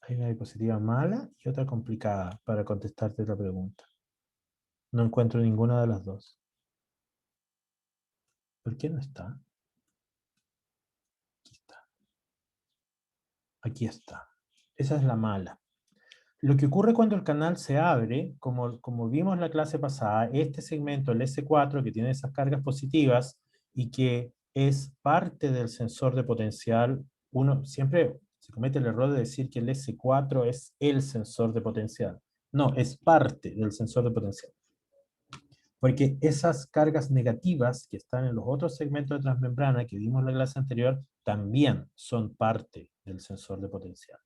Hay una diapositiva mala y otra complicada para contestarte la pregunta. No encuentro ninguna de las dos. ¿Por qué no está? Aquí está. Aquí está. Esa es la mala. Lo que ocurre cuando el canal se abre, como vimos en la clase pasada, este segmento, el S4, que tiene esas cargas positivas y que es parte del sensor de potencial, uno siempre se comete el error de decir que el S4 es el sensor de potencial. No, es parte del sensor de potencial. Porque esas cargas negativas que están en los otros segmentos de transmembrana que vimos en la clase anterior, también son parte del sensor de potencial.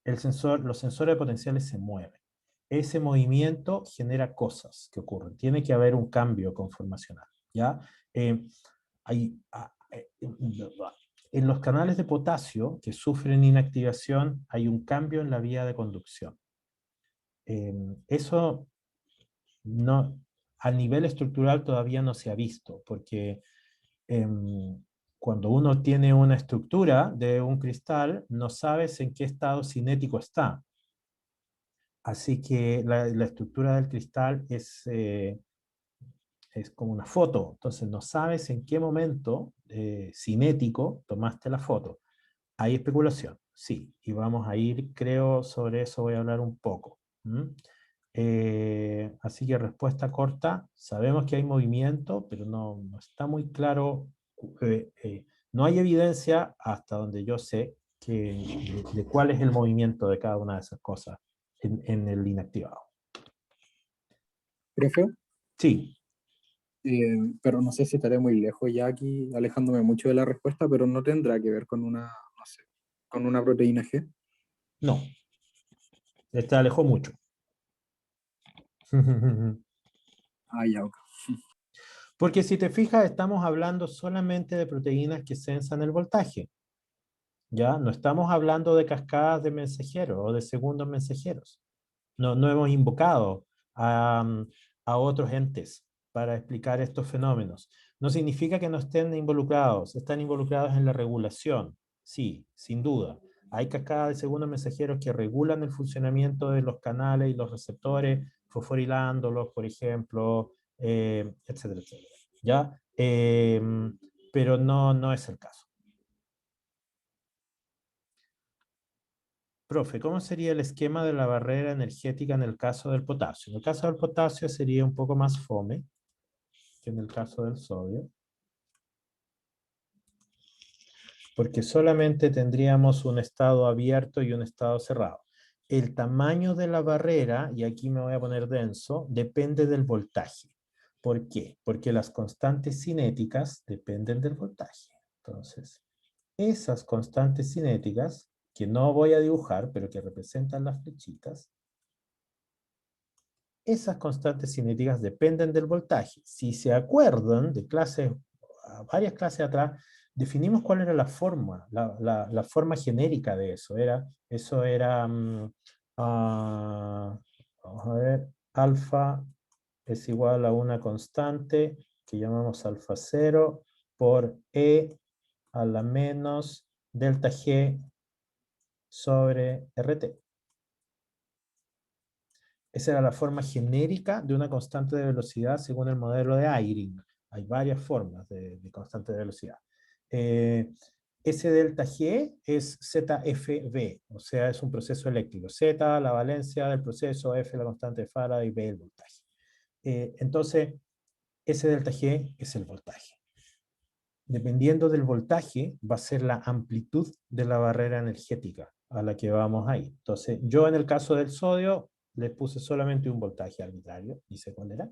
Los sensores de potenciales se mueven. ese movimiento genera cosas que ocurren. Tiene que haber un cambio conformacional, ¿ya? Hay, en los canales de potasio que sufren inactivación hay un cambio en la vía de conducción. Eso no, a nivel estructural todavía no se ha visto, porque cuando uno tiene una estructura de un cristal, no sabes en qué estado cinético está. Así que la estructura del cristal es como una foto, entonces no sabes en qué momento cinético tomaste la foto. Hay especulación, sí, y vamos a ir, creo, sobre eso voy a hablar un poco. Así que respuesta corta, sabemos que hay movimiento, pero no está muy claro, no hay evidencia hasta donde yo sé de cuál es el movimiento de cada una de esas cosas en el inactivado. Profe, Sí, pero no sé si estaré muy lejos ya aquí, alejándome mucho de la respuesta, pero no tendrá que ver con una, no sé, con una proteína G. no, te alejó mucho. Ah, ya, ok. Porque si te fijas, estamos hablando solamente de proteínas que sensan el voltaje. ¿Ya? No estamos hablando de cascadas de mensajeros o de segundos mensajeros. No hemos invocado a otros entes para explicar estos fenómenos. No significa que no estén involucrados, están involucrados en la regulación, sí, sin duda. Hay cascadas de segundos mensajeros que regulan el funcionamiento de los canales y los receptores, fosforilándolos, por ejemplo, etcétera, etcétera. ¿Ya? Pero no es el caso. Profe, ¿cómo sería el esquema de la barrera energética en el caso del potasio? En el caso del potasio sería un poco más fome que en el caso del sodio, porque solamente tendríamos un estado abierto y un estado cerrado. El tamaño de la barrera, y aquí me voy a poner denso, depende del voltaje. ¿Por qué? Porque las constantes cinéticas dependen del voltaje. Entonces, esas constantes cinéticas, que no voy a dibujar, pero que representan las flechitas, esas constantes cinéticas dependen del voltaje. Si se acuerdan de clases, varias clases atrás, definimos cuál era la forma, la forma genérica de eso. Eso era, vamos a ver, alfa es igual a una constante que llamamos alfa 0 por E a la menos delta G sobre RT. Esa era la forma genérica de una constante de velocidad según el modelo de Eyring. Hay varias formas de constante de velocidad. S delta G es ZFV, o sea, es un proceso eléctrico. Z, la valencia del proceso, F, la constante de Faraday, B, el voltaje. Entonces, S delta G es el voltaje. Dependiendo del voltaje, va a ser la amplitud de la barrera energética a la que vamos a ir. Entonces, yo en el caso del sodio, le puse solamente un voltaje arbitrario, dice cuál era.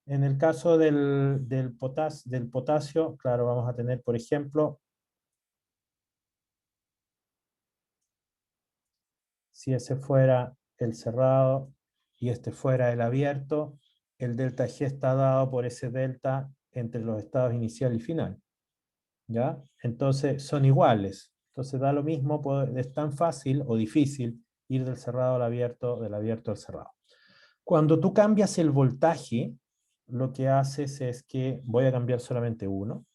En el caso del potasio, claro, vamos a tener, por ejemplo, si ese fuera el cerrado y este fuera el abierto, el delta G está dado por ese delta entre los estados inicial y final. ¿Ya? Entonces son iguales. Entonces da lo mismo, es tan fácil o difícil ir del cerrado al abierto, del abierto al cerrado. Cuando tú cambias el voltaje, lo que haces es que voy a cambiar solamente uno.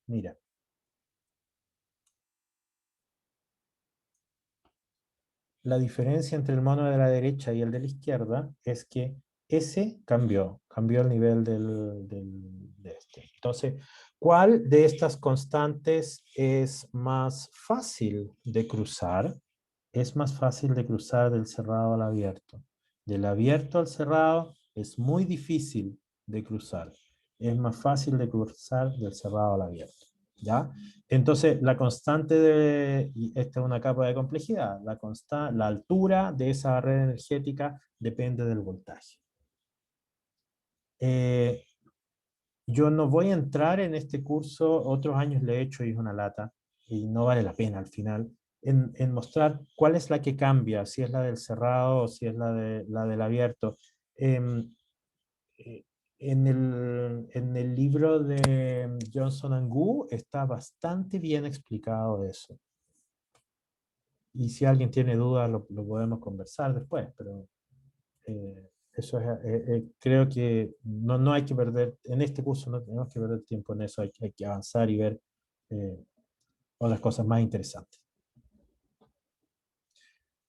Mira, la diferencia entre el mono de la derecha y el de la izquierda es que ese cambió el nivel de este. Entonces, ¿cuál de estas constantes es más fácil de cruzar? Es más fácil de cruzar del cerrado al abierto. Del abierto al cerrado es muy difícil de cruzar. Es más fácil de cruzar del cerrado al abierto. ¿Ya? Entonces, la constante y esta es una capa de complejidad, la altura de esa barrera energética depende del voltaje. Eh, yo no voy a entrar en este curso, otros años le he hecho y es una lata, y no vale la pena al final. en mostrar cuál es la que cambia, si es la del cerrado o si es la del abierto. Em, eh, en el libro de Johnson and Gu está bastante bien explicado eso. Y si alguien tiene dudas, lo podemos conversar después, pero eso es, creo que no hay que perder, en este curso no tenemos que perder tiempo en eso, hay que avanzar y ver eh, otras cosas más interesantes.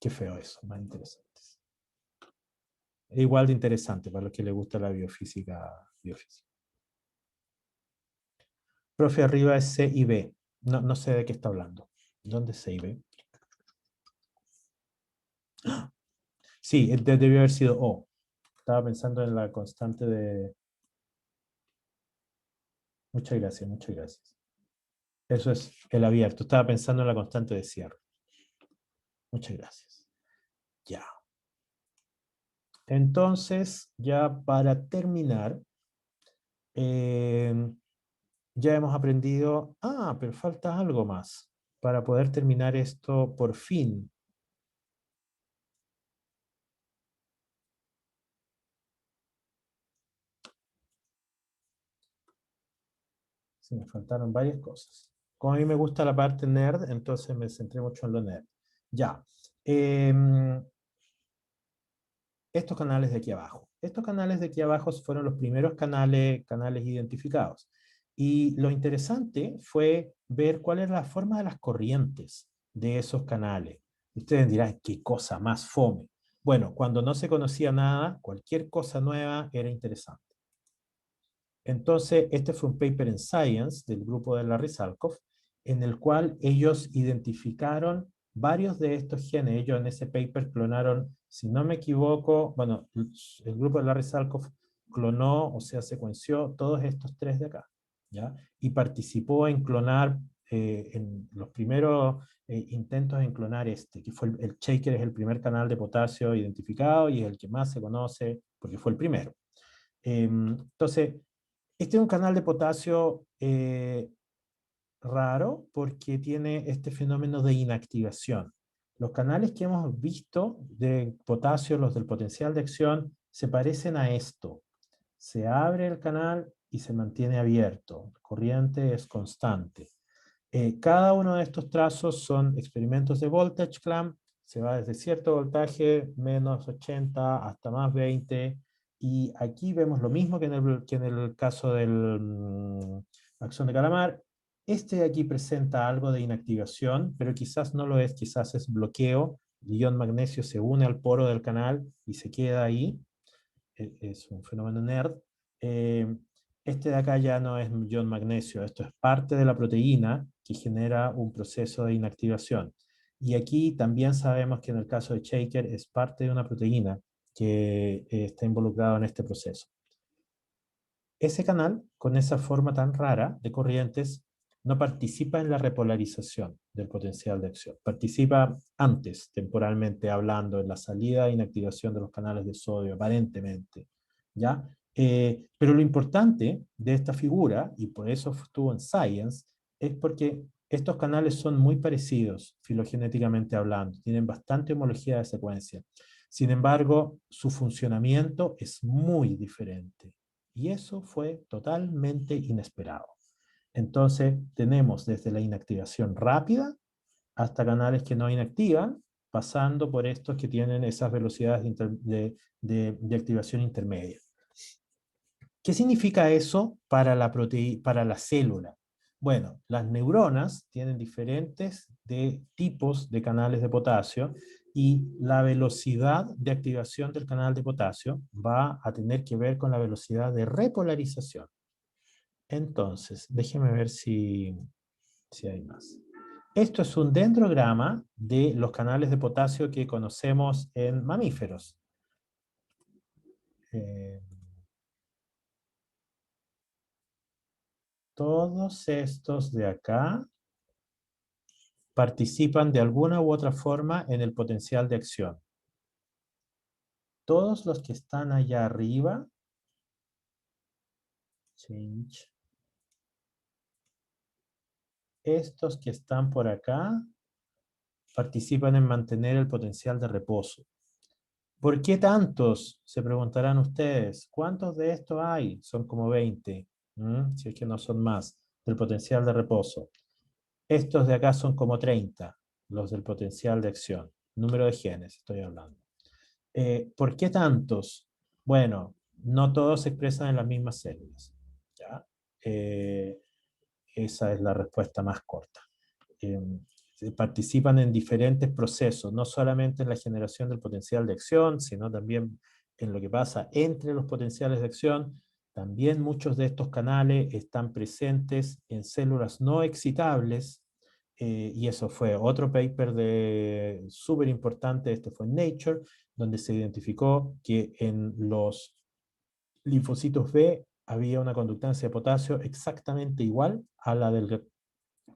Qué feo eso, más interesantes. Es igual de interesante para los que les gusta la biofísica. Profe, arriba es C y B. No sé de qué está hablando. ¿Dónde es C y B? Sí, debió haber sido O. Estaba pensando en la constante de... Muchas gracias, muchas gracias. Eso es el abierto. Estaba pensando en la constante de cierre. Muchas gracias. Ya. Entonces, ya para terminar, eh, ya hemos aprendido... Ah, pero falta algo más para poder terminar esto por fin. Sí, me faltaron varias cosas. Como a mí me gusta la parte nerd, entonces me centré mucho en lo nerd. Ya. Estos canales de aquí abajo. Estos canales de aquí abajo fueron los primeros canales identificados. Y lo interesante fue ver cuál era la forma de las corrientes de esos canales. Ustedes dirán, ¿qué cosa más fome? Bueno, cuando no se conocía nada, cualquier cosa nueva era interesante. Entonces, este fue un paper en Science del grupo de Larry Salkoff, en el cual ellos identificaron varios de estos genes. Ellos en ese paper clonaron, si no me equivoco, bueno, el grupo de Larry Salkoff clonó, o sea, secuenció todos estos tres de acá, ¿ya? Y participó en clonar, en los primeros intentos en clonar este, que fue el Shaker, es el primer canal de potasio identificado y es el que más se conoce porque fue el primero. Entonces, este es un canal de potasio raro porque tiene este fenómeno de inactivación. Los canales que hemos visto de potasio, los del potencial de acción, se parecen a esto. Se abre el canal y se mantiene abierto. La corriente es constante. Cada uno de estos trazos son experimentos de voltage clamp. Se va desde cierto voltaje, menos 80 hasta más 20. Y aquí vemos lo mismo que en el caso del acción de calamar. Este de aquí presenta algo de inactivación, pero quizás no lo es, quizás es bloqueo. El ion magnesio se une al poro del canal y se queda ahí. Es un fenómeno nerd. Eh, este de acá ya no es ion magnesio, esto es parte de la proteína que genera un proceso de inactivación. Y aquí también sabemos que en el caso de Shaker es parte de una proteína que está involucrado en este proceso. Ese canal, con esa forma tan rara de corrientes, no participa en la repolarización del potencial de acción. Participa antes, temporalmente hablando, en la salida e inactivación de los canales de sodio, aparentemente. ¿Ya? Pero lo importante de esta figura, y por eso estuvo en Science, es porque estos canales son muy parecidos, filogenéticamente hablando, tienen bastante homología de secuencia. Sin embargo, su funcionamiento es muy diferente. Y eso fue totalmente inesperado. Entonces, tenemos desde la inactivación rápida hasta canales que no inactivan, pasando por estos que tienen esas velocidades de activación intermedia. ¿Qué significa eso para para la célula? Bueno, las neuronas tienen diferentes tipos de canales de potasio y la velocidad de activación del canal de potasio va a tener que ver con la velocidad de repolarización. Entonces, déjeme ver si hay más. Esto es un dendrograma de los canales de potasio que conocemos en mamíferos. Eh, todos estos de acá participan de alguna u otra forma en el potencial de acción. Todos los que están allá arriba, change, estos que están por acá, participan en mantener el potencial de reposo. ¿Por qué tantos? Se preguntarán ustedes. ¿Cuántos de estos hay? Son como 20, si es que no son más, del potencial de reposo. Estos de acá son como 30, los del potencial de acción. Número de genes, estoy hablando. ¿Por qué tantos? Bueno, no todos se expresan en las mismas células. ¿Ya? Esa es la respuesta más corta. Participan en diferentes procesos, no solamente en la generación del potencial de acción, sino también en lo que pasa entre los potenciales de acción. También muchos de estos canales están presentes en células no excitables, y eso fue otro paper súper importante, este fue en Nature, donde se identificó que en los linfocitos B había una conductancia de potasio exactamente igual a la del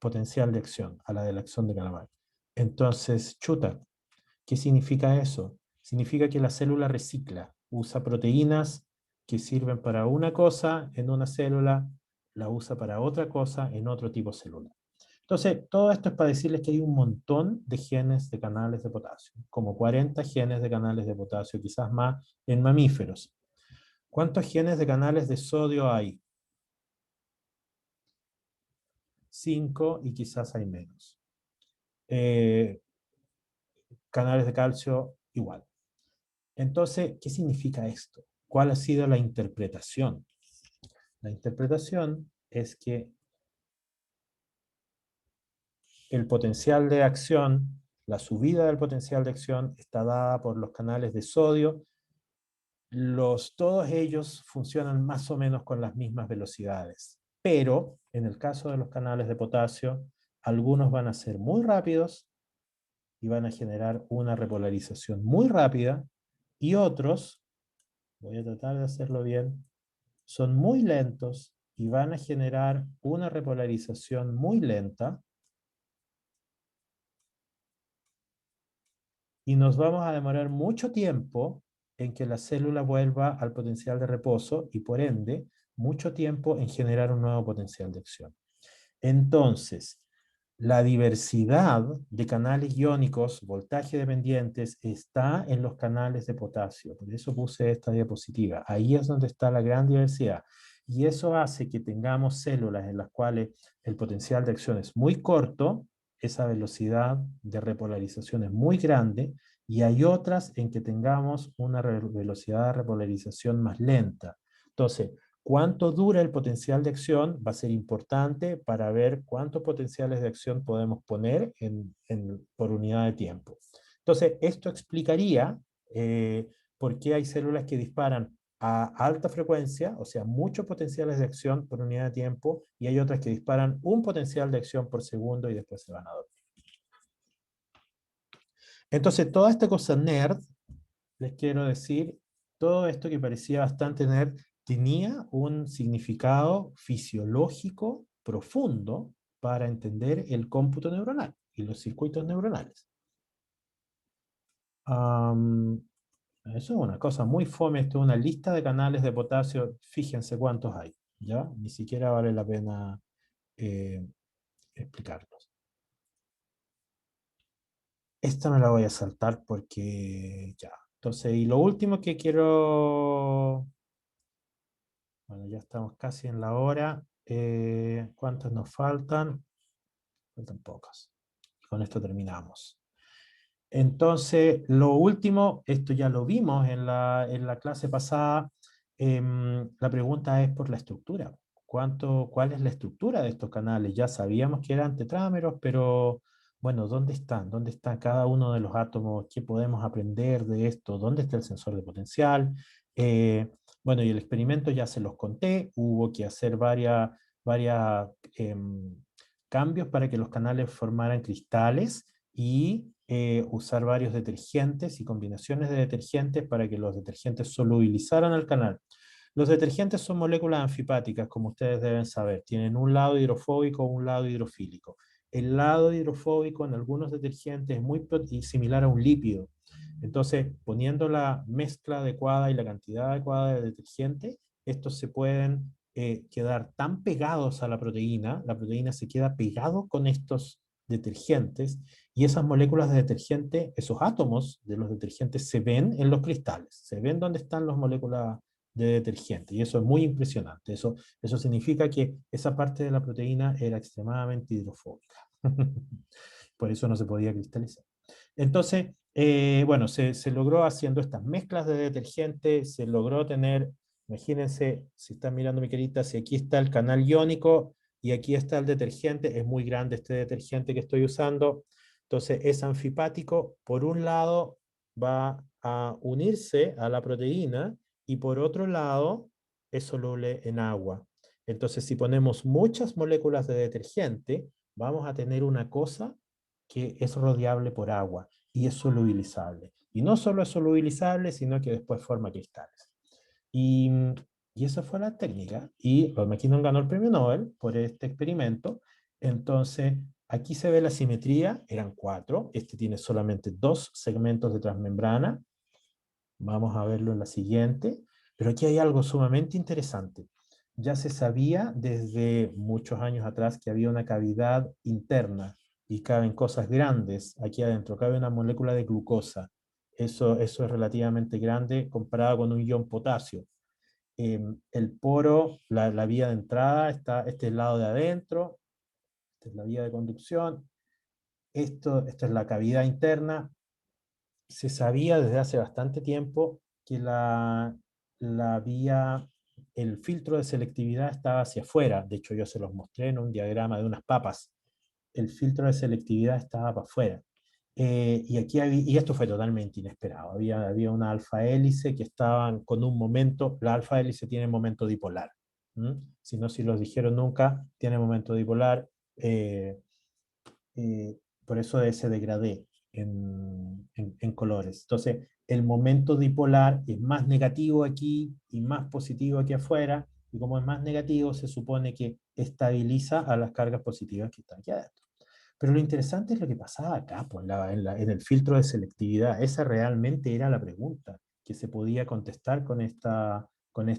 potencial de acción, a la de la acción de Calamar. Entonces, chuta, ¿qué significa eso? Significa que la célula recicla, usa proteínas que sirven para una cosa en una célula, la usa para otra cosa en otro tipo celular. Entonces, todo esto es para decirles que hay un montón de genes de canales de potasio, como 40 genes de canales de potasio, quizás más en mamíferos. ¿Cuántos genes de canales de sodio hay? 5 y quizás hay menos. Canales de calcio igual. Entonces, ¿qué significa esto? ¿Cuál ha sido la interpretación? La interpretación es que el potencial de acción, la subida del potencial de acción está dada por los canales de sodio. Todos ellos funcionan más o menos con las mismas velocidades, pero en el caso de los canales de potasio, algunos van a ser muy rápidos y van a generar una repolarización muy rápida, y otros, voy a tratar de hacerlo bien, son muy lentos y van a generar una repolarización muy lenta, y nos vamos a demorar mucho tiempo en que la célula vuelva al potencial de reposo y por ende mucho tiempo en generar un nuevo potencial de acción. Entonces, la diversidad de canales iónicos, voltaje dependientes, está en los canales de potasio. Por eso puse esta diapositiva. Ahí es donde está la gran diversidad. Y eso hace que tengamos células en las cuales el potencial de acción es muy corto, esa velocidad de repolarización es muy grande, y hay otras en que tengamos una velocidad de repolarización más lenta. Entonces, cuánto dura el potencial de acción va a ser importante para ver cuántos potenciales de acción podemos poner por unidad de tiempo. Entonces, esto explicaría por qué hay células que disparan a alta frecuencia, o sea, muchos potenciales de acción por unidad de tiempo, y hay otras que disparan un potencial de acción por segundo y después se van a dormir. Entonces, toda esta cosa nerd, les quiero decir, todo esto que parecía bastante nerd, tenía un significado fisiológico profundo para entender el cómputo neuronal y los circuitos neuronales. Eso es una cosa muy fome, esto es una lista de canales de potasio, fíjense cuántos hay, ¿ya? Ni siquiera vale la pena explicarlos. Esta me la voy a saltar porque ya. Entonces, y lo último que quiero... Bueno, ya estamos casi en la hora. ¿Cuántas nos faltan? Faltan pocas. Con esto terminamos. Entonces, lo último, esto ya lo vimos en la clase pasada. La pregunta es por la estructura. ¿Cuál es la estructura de estos canales? Ya sabíamos que eran tetrámeros, pero bueno, ¿dónde están? ¿Dónde está cada uno de los átomos? ¿Qué podemos aprender de esto? ¿Dónde está el sensor de potencial? Eh, bueno, y el experimento ya se los conté. Hubo que hacer varias cambios para que los canales formaran cristales y usar varios detergentes y combinaciones de detergentes para que los detergentes solubilizaran el canal. Los detergentes son moléculas anfipáticas, como ustedes deben saber. Tienen un lado hidrofóbico o un lado hidrofílico. El lado hidrofóbico en algunos detergentes es muy similar a un lípido. Entonces, poniendo la mezcla adecuada y la cantidad adecuada de detergente, estos se pueden quedar tan pegados a la proteína se queda pegado con estos detergentes, Y esas moléculas de detergente, esos átomos de los detergentes se ven en los cristales, se ven donde están las moléculas de detergente, y eso es muy impresionante. Eso significa que esa parte de la proteína era extremadamente hidrofóbica. Por eso no se podía cristalizar. Entonces, bueno, se logró haciendo estas mezclas de detergente, se logró tener, imagínense, si están mirando mi querida, si aquí está el canal iónico y aquí está el detergente, es muy grande este detergente que estoy usando, entonces es anfipático, por un lado va a unirse a la proteína y por otro lado es soluble en agua. Entonces, si ponemos muchas moléculas de detergente, vamos a tener una cosa que es rodeable por agua y es solubilizable. Y no solo es solubilizable, sino que después forma cristales. Y, y esa fue la técnica. Y Rod McKinnon ganó el premio Nobel por este experimento. Entonces, aquí se ve la simetría, eran 4. Este tiene solamente 2 segmentos de transmembrana. Vamos a verlo en la siguiente. Pero aquí hay algo sumamente interesante. Ya se sabía desde muchos años atrás que había una cavidad interna y caben cosas grandes aquí adentro. Cabe una molécula de glucosa. Eso es relativamente grande comparado con un ion potasio. El poro, la vía de entrada, este es el lado de adentro, esta es la vía de conducción, esta es la cavidad interna. Se sabía desde hace bastante tiempo que la vía, el filtro de selectividad estaba hacia afuera. De hecho, yo se los mostré en un diagrama de unas papas. El filtro de selectividad estaba para afuera. Y esto fue totalmente inesperado. Había una alfa hélice que estaban con un momento, la alfa hélice tiene momento dipolar. Si no, si los dijeron nunca, tiene momento dipolar. eh, por eso de ese degradé en colores. Entonces, el momento dipolar es más negativo aquí y más positivo aquí afuera, y como es más negativo, se supone que estabiliza a las cargas positivas que están aquí adentro. Pero lo interesante es lo que pasaba acá, pues, en el filtro de selectividad. Esa realmente era la pregunta que se podía contestar con esta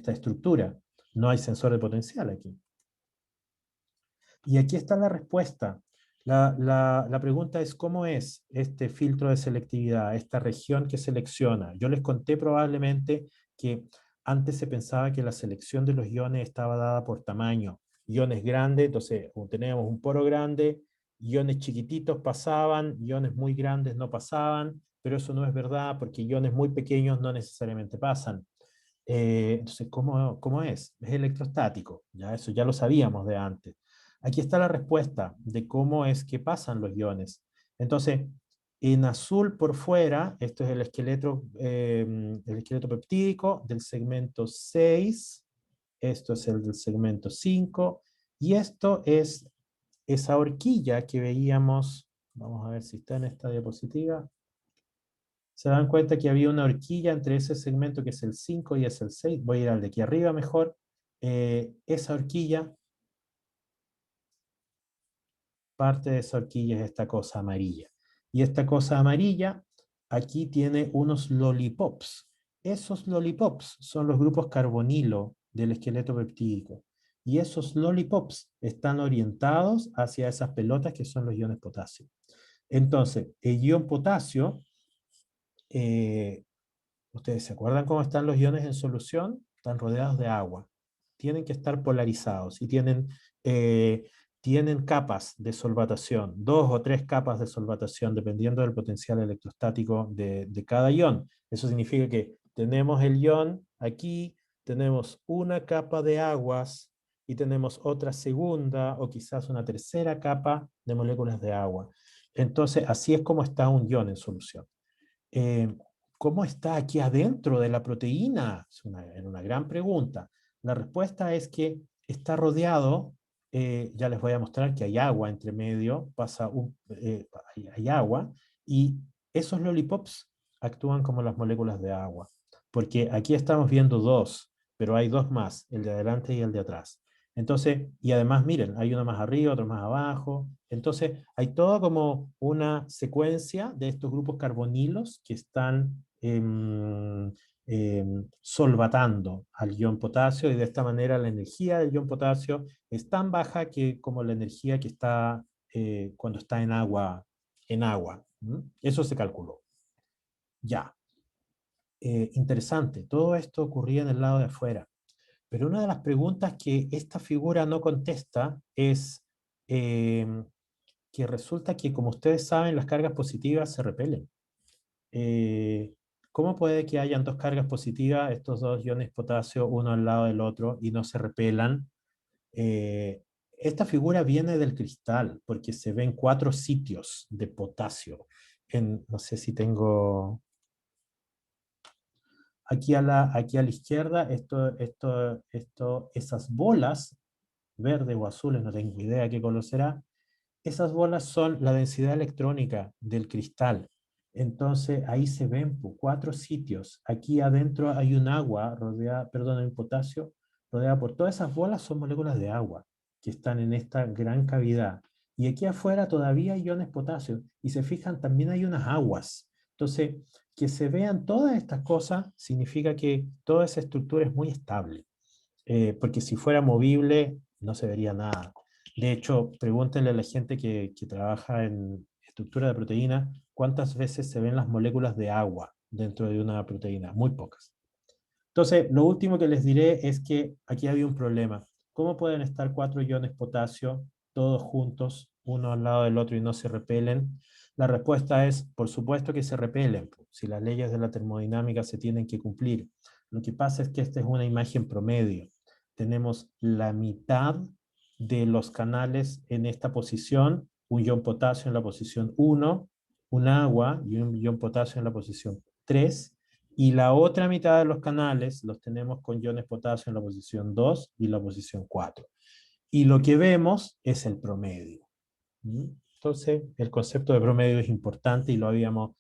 estructura. No hay sensor de potencial aquí. Y aquí está la respuesta. La pregunta es, ¿cómo es este filtro de selectividad, esta región que selecciona? Yo les conté probablemente que antes se pensaba que la selección de los iones estaba dada por tamaño. Iones grandes, entonces teníamos un poro grande, iones chiquititos pasaban, iones muy grandes no pasaban, pero eso no es verdad porque iones muy pequeños no necesariamente pasan. Entonces, ¿cómo es? Es electrostático, ya eso ya lo sabíamos de antes. Aquí está la respuesta de cómo es que pasan los iones. Entonces, en azul por fuera, esto es el esqueleto peptídico del segmento 6, esto es el del segmento 5, y esto es esa horquilla que veíamos, vamos a ver si está en esta diapositiva, se dan cuenta que había una horquilla entre ese segmento que es el 5 y es el 6, voy a ir al de aquí arriba mejor, esa horquilla, parte de esa horquilla es esta cosa amarilla. Y esta cosa amarilla aquí tiene unos lollipops. Esos lollipops son los grupos carbonilo del esqueleto peptídico. Y esos lollipops están orientados hacia esas pelotas que son los iones potasio. Entonces, el ion potasio, eh, ¿ustedes se acuerdan cómo están los iones en solución? Están rodeados de agua. Tienen que estar polarizados y tienen capas de solvatación, 2 o 3 capas de solvatación, dependiendo del potencial electrostático de cada ion. Eso significa que tenemos el ion aquí, tenemos una capa de aguas y tenemos otra segunda o quizás una tercera capa de moléculas de agua. Entonces, así es como está un ion en solución. Eh, ¿Cómo está aquí adentro de la proteína? Era una gran pregunta. La respuesta es que está rodeado, ya les voy a mostrar que hay agua entre medio, hay agua, y esos lollipops actúan como las moléculas de agua, porque aquí estamos viendo 2, pero hay 2 más, el de adelante y el de atrás. Entonces, y además miren, hay uno más arriba, otro más abajo. Entonces, hay toda como una secuencia de estos grupos carbonilos que están solvatando al ion potasio, y de esta manera la energía del ion potasio es tan baja que como la energía que está cuando está en agua en agua. Eso se calculó. Ya. Interesante. Todo esto ocurría en el lado de afuera. Pero una de las preguntas que esta figura no contesta es que resulta que, como ustedes saben, las cargas positivas se repelen. Eh, ¿Cómo puede que hayan dos cargas positivas, estos dos iones potasio, uno al lado del otro, y no se repelan? Eh, Esta figura viene del cristal, porque se ven 4 sitios de potasio. No sé si tengo... aquí a la izquierda, esas bolas, verde o azules, no tengo idea qué color será, esas bolas son la densidad electrónica del cristal. Entonces ahí se ven 4 sitios. Aquí adentro hay un agua rodeada, perdón, hay un potasio rodeada por todas esas bolas, son moléculas de agua que están en esta gran cavidad. Y aquí afuera todavía hay iones potasio. Y se fijan, también hay unas aguas. Entonces, que se vean todas estas cosas significa que toda esa estructura es muy estable. Porque si fuera movible, no se vería nada. De hecho, pregúntenle a la gente que trabaja en estructura de proteína cuántas veces se ven las moléculas de agua dentro de una proteína. Muy pocas. Entonces, lo último que les diré es que aquí había un problema. ¿Cómo pueden estar 4 iones potasio todos juntos, uno al lado del otro y no se repelen? La respuesta es, por supuesto que se repelen, si las leyes de la termodinámica se tienen que cumplir. Lo que pasa es que esta es una imagen promedio. Tenemos la mitad de los canales en esta posición, un ion potasio en la posición 1, un agua y un ion potasio en la posición 3, y la otra mitad de los canales los tenemos con iones potasio en la posición 2 y la posición 4. Y lo que vemos es el promedio. Entonces, el concepto de promedio es importante y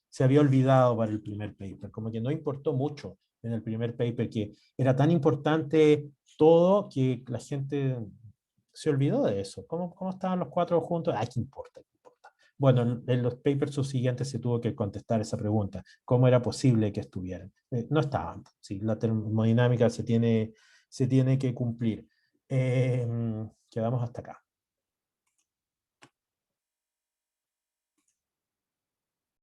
se había olvidado para el primer paper, como que no importó mucho en el primer paper, que era tan importante todo que la gente se olvidó de eso. ¿Cómo estaban los 4 juntos? ¿Qué importa? ¿Qué importa? Bueno, en los papers subsiguientes se tuvo que contestar esa pregunta. ¿Cómo era posible que estuvieran? No estaban. Sí, la termodinámica se tiene que cumplir. Quedamos hasta acá.